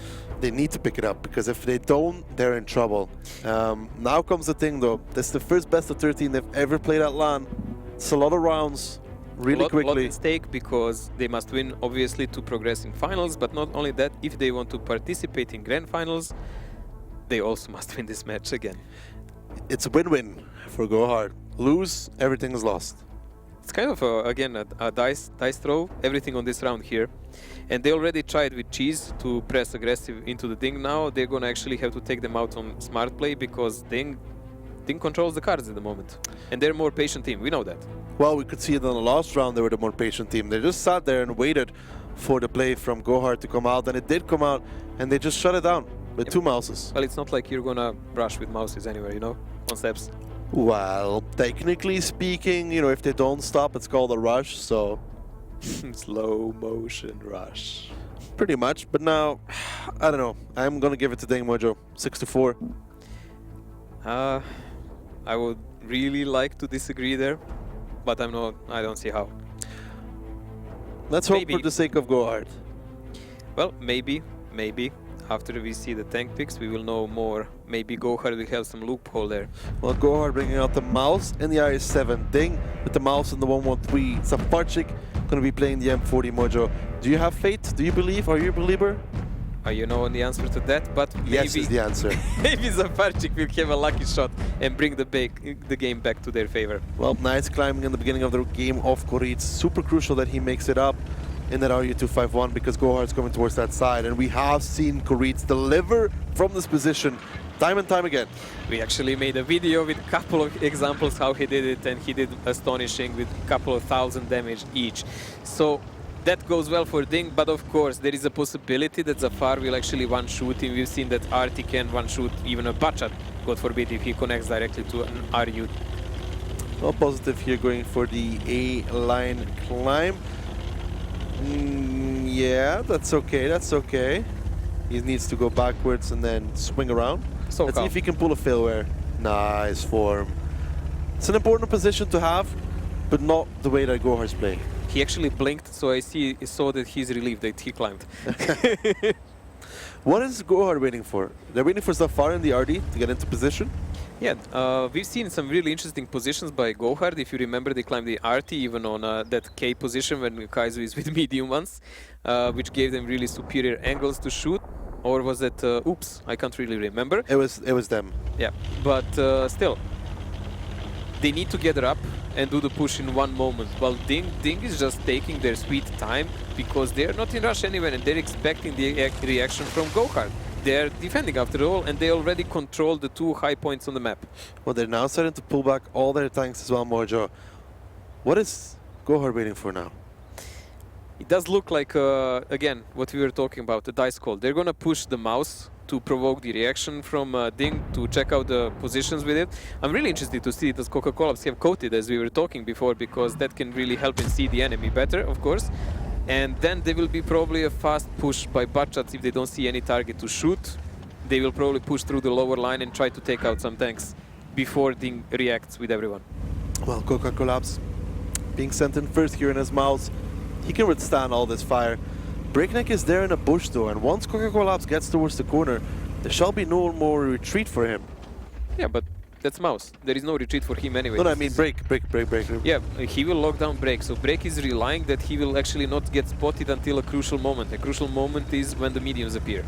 They need to pick it up, because if they don't, they're in trouble. Now comes the thing though. This is the first best of 13 they've ever played at LAN. It's a lot of rounds. Really quickly. A lot at stake, because they must win, obviously, to progress in finals, but not only that, if they want to participate in grand finals, they also must win this match again. It's a win-win for GoHard. Lose, everything is lost. It's kind of, again, a dice throw, everything on this round here. And they already tried with Cheese to press aggressive into the DiNG. Now they're going to actually have to take them out on smart play, because DiNG controls the cards at the moment. And they're a more patient team, we know that. Well, we could see it in the last round, they were the more patient team. They just sat there and waited for the play from GoHard to come out, and it did come out, and they just shut it down with 2 Mouses. Well, it's not like you're gonna rush with Mouses anywhere, you know, on steps. Well, technically speaking, you know, if they don't stop, it's called a rush, so... Slow motion rush. Pretty much, but now, I don't know. I'm gonna give it to DiNG, Mojo. 6-4. I would really like to disagree there, but I don't see how. Let's hope Maybe. for the sake of GoHard. Well, maybe. After we see the tank picks, we will know more. Maybe GoHard will have some loophole there. Well, GoHard bringing out the mouse and the IS-7. DiNG with the mouse and the 113. Safarchik going to be playing the M40 Mojo. Do you have faith? Do you believe? Are you a believer? You know the answer to that, but maybe Yes is the answer. maybe Zafarchik will have a lucky shot and bring the game back to their favor. Well, nice climbing in the beginning of the game of Koritz. Super crucial that he makes it up in that RU251 because GoHard's coming towards that side. And we have seen Koritz deliver from this position time and time again. We actually made a video with a couple of examples how he did it, and he did astonishing with a couple of thousand damage each. So that goes well for DiNG, but of course there is a possibility that Zafar will actually one-shoot him. We've seen that RT can one-shoot even a Bachat, God forbid, if he connects directly to an RU. Well, positive here going for the A-line climb. Yeah, that's okay, that's okay. He needs to go backwards and then swing around. So Let's see if he can pull a failware. Nice form. It's an important position to have, but not the way that GoHard's playing. He actually blinked, so I saw that he's relieved that he climbed. What is GoHard waiting for? They're waiting for Zafar in the RD to get into position? Yeah, we've seen some really interesting positions by GoHard. If you remember, they climbed the RT even on that K position when Kaizu is with medium ones, which gave them really superior angles to shoot. Or was it, oops, I can't really remember. It was them. Yeah, but still, they need to get up and do the push in one moment. While DiNG is just taking their sweet time because they're not in rush anywhere and they're expecting the reaction from GoHard. They're defending after all, and they already control the 2 high points on the map. Well, they're now starting to pull back all their tanks as well, Mojo. What is GoHard waiting for now? It does look like, again, what we were talking about, the dice call. They're gonna push the mouse to provoke the reaction from DiNG to check out the positions with it. I'm really interested to see does Coca-Cola have coated, as we were talking before, because that can really help and see the enemy better, of course. And then there will be probably a fast push by Bachat if they don't see any target to shoot. They will probably push through the lower line and try to take out some tanks before DiNG reacts with everyone. Well, Coca-Cola being sent in first here in his mouse. He can withstand all this fire. Breakneck is there in a bush though, and once Coca-Cola gets towards the corner, there shall be no more retreat for him. Yeah, but that's Mouse. There is no retreat for him anyway. No, I mean break. Yeah, he will lock down Break. So Break is relying that he will actually not get spotted until a crucial moment. A crucial moment is when the mediums appear.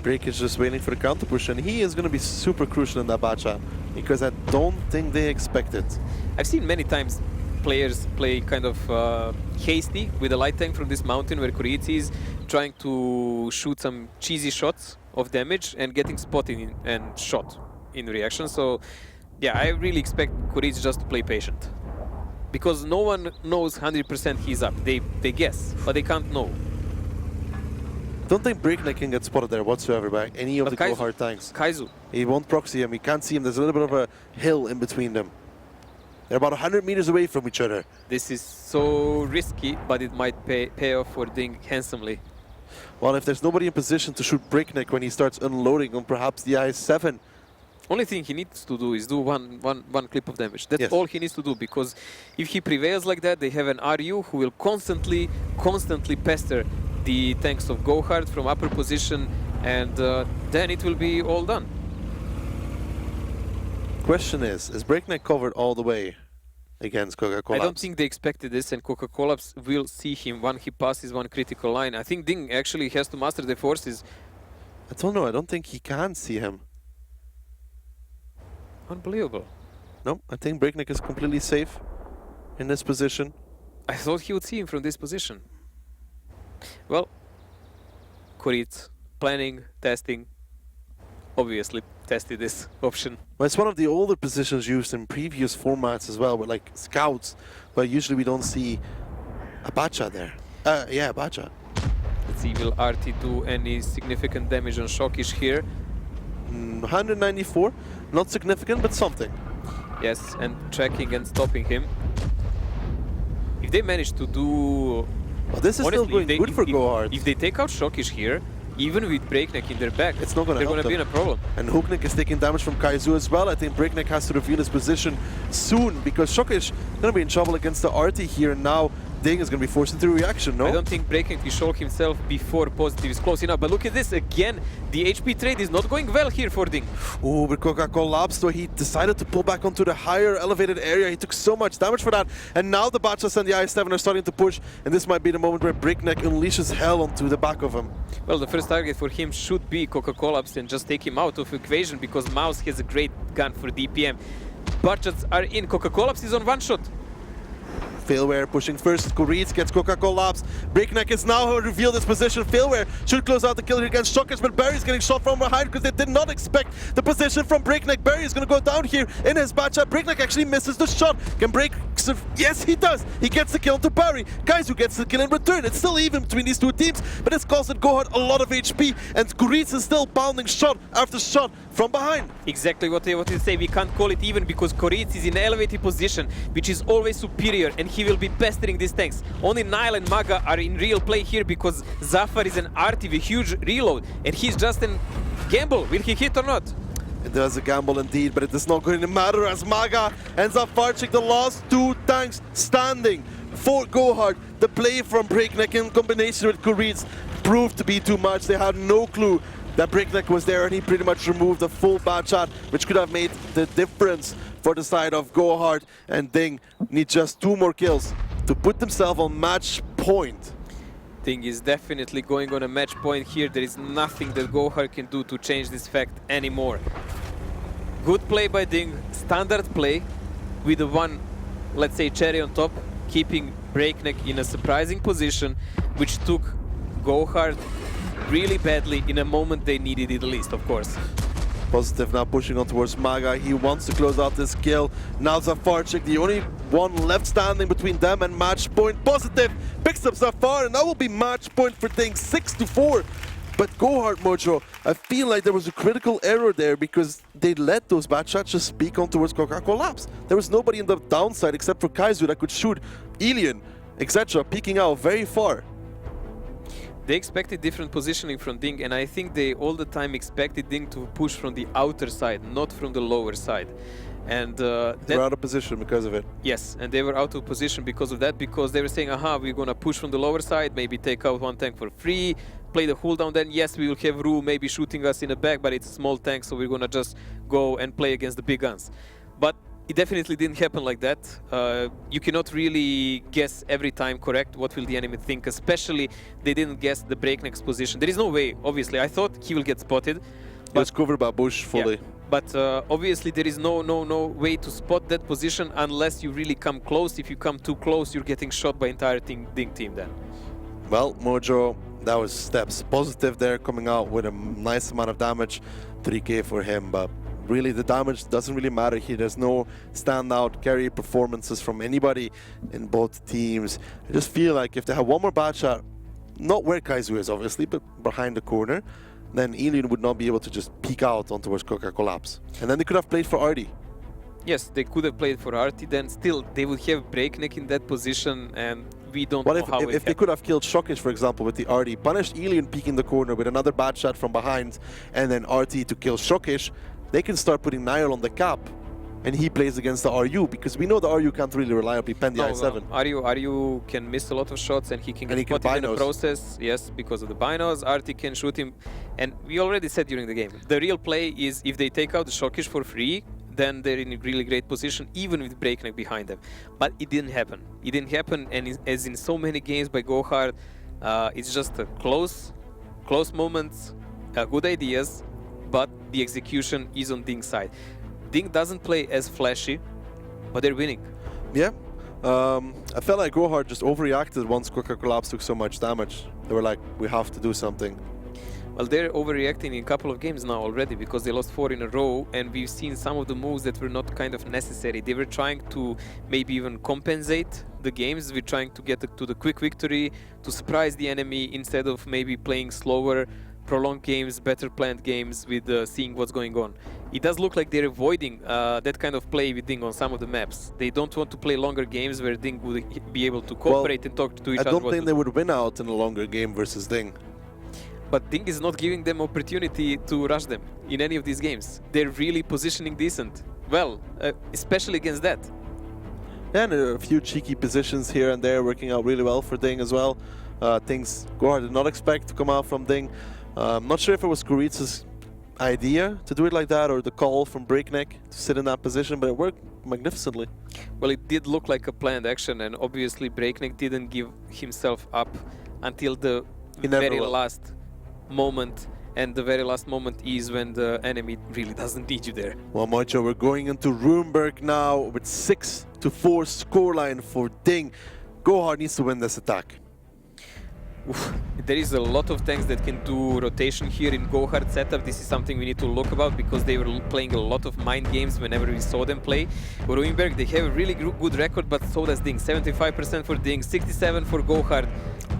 Break is just waiting for the counter push, and he is going to be super crucial in that Bacha, because I don't think they expect it. I've seen many times players play kind of hasty with a light tank from this mountain where Koritz is trying to shoot some cheesy shots of damage and getting spotted and shot in reaction. So yeah, I really expect Koritz just to play patient, because no one knows 100% he's up. They guess, but they can't know. Don't think Breakneck can get spotted there whatsoever by any of the GoHard tanks. Kaizu. He won't proxy him, he can't see him. There's a little bit of a hill in between them. They're about 100 meters away from each other. This is so risky, but it might pay off for DiNG handsomely. Well, if there's nobody in position to shoot Breakneck when he starts unloading on perhaps the IS-7. Only thing he needs to do is do one clip of damage. That's Yes. all he needs to do, because if he prevails like that, they have an RU who will constantly pester the tanks of GoHard from upper position, and then it will be all done. Question is Breakneck covered all the way against Coca-Cola? I don't think they expected this, and Coca-Cola will see him when he passes one critical line. I think DiNG actually has to master the forces. I don't know, I don't think he can see him. Unbelievable. No, I think Breakneck is completely safe in this position. I thought he would see him from this position. Well, Koritz, planning, testing, obviously tested this option. Well, it's one of the older positions used in previous formats as well, with like scouts, but usually we don't see a Bacha there. Yeah, Bacha. Let's see, will RT do any significant damage on Shockish here? 194, not significant, but something. Yes, and tracking and stopping him. If they manage to do... Well, this is honestly, still going good for GoHard. If they take out Shockish here, even with Breakneck in their back, It's not gonna they're help going to be in them. a problem. And Hooknick is taking damage from Kaizu as well. I think Breakneck has to reveal his position soon because Shokish going to be in trouble against the Artie here. And now DiNG is going to be forced into reaction, no? I don't think Breakneck will show himself before Positive is close enough. But look at this again. The HP trade is not going well here for DiNG. Oh, but Coca collapsed, so he decided to pull back onto the higher elevated area. He took so much damage for that. And now the Batchas and the i7 are starting to push. And this might be the moment where Breakneck unleashes hell onto the back of him. Well, the first target for him should be Coca-Collapse and just take him out of equation because Mouse has a great gun for DPM. Budgets are in. Coca-Collapse is on one shot. Failware pushing first. Kuriz gets Coca-Collapse. Breakneck is now revealed his position. Failware should close out the kill here against Shokish, but Barry's getting shot from behind because they did not expect the position from Breakneck. Barry is going to go down here in his batch-up. Breakneck actually misses the shot. Can Break... Yes, he does. He gets the kill onto Barry. Kaizu gets the kill in return. It's still even between these two teams, but it's costed GoHard a lot of HP, and Kuriz is still pounding shot after shot from behind. Exactly what they wanted to say. We can't call it even because Kuriz is in an elevated position, which is always superior, and he will be pestering these tanks. Only Nile and Maga are in real play here because Zafar is an arty with huge reload, and he's just a gamble. Will he hit or not? It does a gamble indeed, but it is not going to matter as Maga and Zafarchik, the last two tanks standing for GoHard. The play from Breakneck in combination with Kuriz proved to be too much. They had no clue that Breakneck was there, and he pretty much removed a full bad shot, which could have made the difference for the side of GoHard. And DiNG need just 2 more kills to put themselves on match point. DiNG is definitely going on a match point here. There is nothing that GoHard can do to change this fact anymore. Good play by DiNG, standard play with the one, let's say, cherry on top, keeping Breakneck in a surprising position, which took GoHard really badly in a moment they needed it least, of course. Positive now pushing on towards Maga. He wants to close out this kill. Now Zafarchik, the only one left standing between them and match point. Positive picks up Zafar, and that will be match point for DiNG, 6-4. But GoHard, Mojo, I feel like there was a critical error there because they let those bad shots just peek on towards Coca-Collapse. There was nobody in the downside except for Kaizu that could shoot Elian, etc., peeking out very far. They expected different positioning from DiNG, and I think they all the time expected DiNG to push from the outer side, not from the lower side. And they were out of position because of it. Yes, and they were out of position because of that, because they were saying, aha, we're gonna push from the lower side, maybe take out one tank for free, play the cooldown, then yes, we will have Ru maybe shooting us in the back, but it's a small tank, so we're gonna just go and play against the big guns. But it definitely didn't happen like that. You cannot really guess every time correct what will the enemy think, especially they didn't guess the Breakneck's position. There is no way, obviously. I thought he will get spotted. But it's covered by bush fully. Yeah. But obviously there is no way to spot that position unless you really come close. If you come too close, you're getting shot by entire DiNG team then. Well, Mojo, that was steps. Positive there, coming out with a nice amount of damage. 3k for him, but really the damage doesn't really matter here. There's no standout carry performances from anybody in both teams. I just feel like if they have one more bad shot, not where Kaizu is obviously, but behind the corner, then Elian would not be able to just peek out on towards Coca-Collapse. And then they could have played for Artie. Yes, they could have played for Artie, then still they would have Breakneck in that position, and we don't know how if they could have killed Shokish, for example, with the Artie, punished Elian peeking the corner with another bad shot from behind, and then Artie to kill Shokish, they can start putting Niall on the cap, and he plays against the RU, because we know the RU can't really reliably pen the i7. RU can miss a lot of shots, and he can get spotted in the process. Yes, because of the binos. Artie can shoot him, and we already said during the game, the real play is if they take out the Shokish for free, then they're in a really great position, even with Breakneck behind them. But it didn't happen. It didn't happen, and as in so many games by GoHard, it's just a close moments, good ideas, but the execution is on DiNG's side. DiNG doesn't play as flashy, but they're winning. Yeah. I felt like GoHard just overreacted once Coca-Collapse took so much damage. They were like, we have to do something. Well, they're overreacting in a couple of games now already because they lost 4 in a row, and we've seen some of the moves that were not kind of necessary. They were trying to maybe even compensate the games. We're trying to get to the quick victory, to surprise the enemy instead of maybe playing slower, prolonged games, better planned games with seeing what's going on. It does look like they're avoiding that kind of play with DiNG on some of the maps. They don't want to play longer games where DiNG would be able to cooperate and talk to each other. I don't think they would win out in a longer game versus DiNG. But DiNG is not giving them opportunity to rush them in any of these games. They're really positioning decent. Well, especially against that. And a few cheeky positions here and there working out really well for DiNG as well. Things GoHard did not expect to come out from DiNG. I'm not sure if it was Kuritz's idea to do it like that or the call from Breakneck to sit in that position, but it worked magnificently. Well, it did look like a planned action, and obviously Breakneck didn't give himself up until the very last moment. And the very last moment is when the enemy really doesn't need you there. Well, Mojo, we're going into Runeberg now with 6-4 scoreline for DiNG. GoHard needs to win this attack. Oof. There is a lot of tanks that can do rotation here in GoHard setup. This is something we need to look about because they were playing a lot of mind games whenever we saw them play. Runeberg, they have a really good record, but so does DiNG. 75% for DiNG, 67% for GoHard.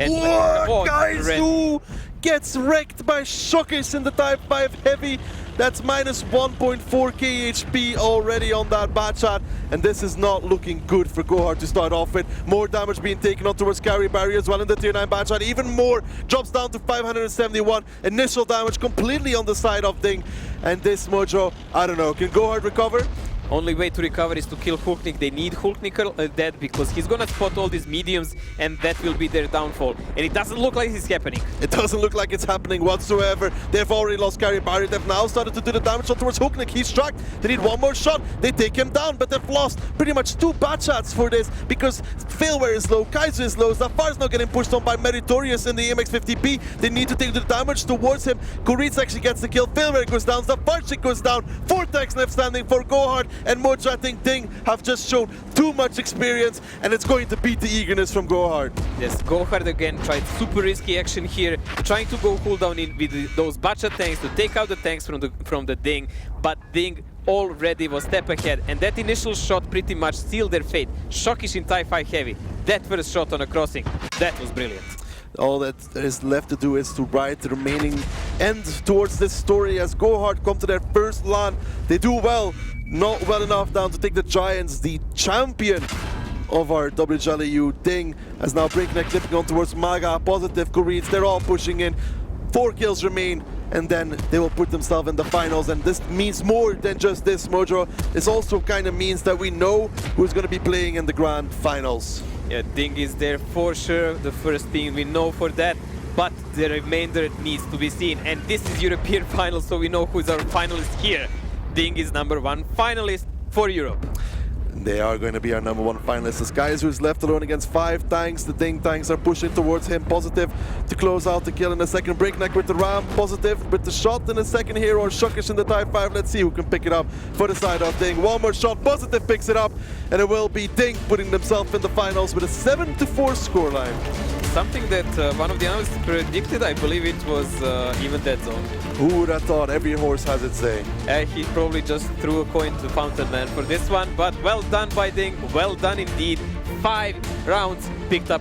And what? Guys, gets wrecked by Shockers in the Type 5 Heavy. That's minus 1.4 KHP already on that bad shot. And this is not looking good for GoHard to start off with. More damage being taken on towards Carry Barrier as well in the tier 9 bad shot. Even more drops down to 571. Initial damage completely on the side of DiNG. And this Mojo, I don't know, can GoHard recover? Only way to recover is to kill Hulknik. They need Hulknik dead because he's gonna spot all these mediums and that will be their downfall. And it doesn't look like it's happening. It doesn't look like it's happening whatsoever. They've already lost Carry Barrier. They've now started to do the damage shot towards Hulknik. He's struck. They need one more shot. They take him down, but they've lost pretty much 2 bad shots for this because Failware is low, Kaiser is low, Zafar is not getting pushed on by Meritorious in the EMX50P. They need to take the damage towards him. Kuritz actually gets the kill. Failware goes down. Zafarchik goes down. 4 techs left standing for GoHard. And Mojo, I think DiNG have just shown too much experience, and it's going to beat the eagerness from GoHard. Yes, GoHard again tried super risky action here, trying to go cooldown in with those Bacha tanks to take out the tanks from the DiNG, but DiNG already was step ahead, and that initial shot pretty much sealed their fate. Shockish in Type 5 Heavy. That first shot on a crossing, that was brilliant. All that is left to do is to write the remaining end towards this story as GoHard come to their first LAN. They do well, not well enough down to take the Giants, the champion of our WGLEU. DiNG as now Breakneck clipping on towards Maga, Positive, Kuritz, they're all pushing in. 4 kills remain, and then they will put themselves in the finals, and this means more than just this, Mojo. This also kind of means that we know who's going to be playing in the grand finals. Yeah, DiNG is there for sure, the first team, we know for that, but the remainder needs to be seen. And this is European finals, so we know who's our finalist here. DiNG is #1 finalist for Europe. They are going to be our #1 finalists. This guy who's left alone against 5 tanks. The DiNG tanks are pushing towards him. Positive to close out the kill in a second. Breakneck with the ram. Positive with the shot in a second here. Or Shockish in the Type 5. Let's see who can pick it up for the side of DiNG. One more shot. Positive picks it up. And it will be DiNG putting themselves in the finals with a 7-4 scoreline. Something that one of the analysts predicted, I believe it was even Dead Zone. Who would have thought? Every horse has its day. He probably just threw a coin to Fountain Man for this one, but well done by DiNG, well done indeed. 5 rounds picked up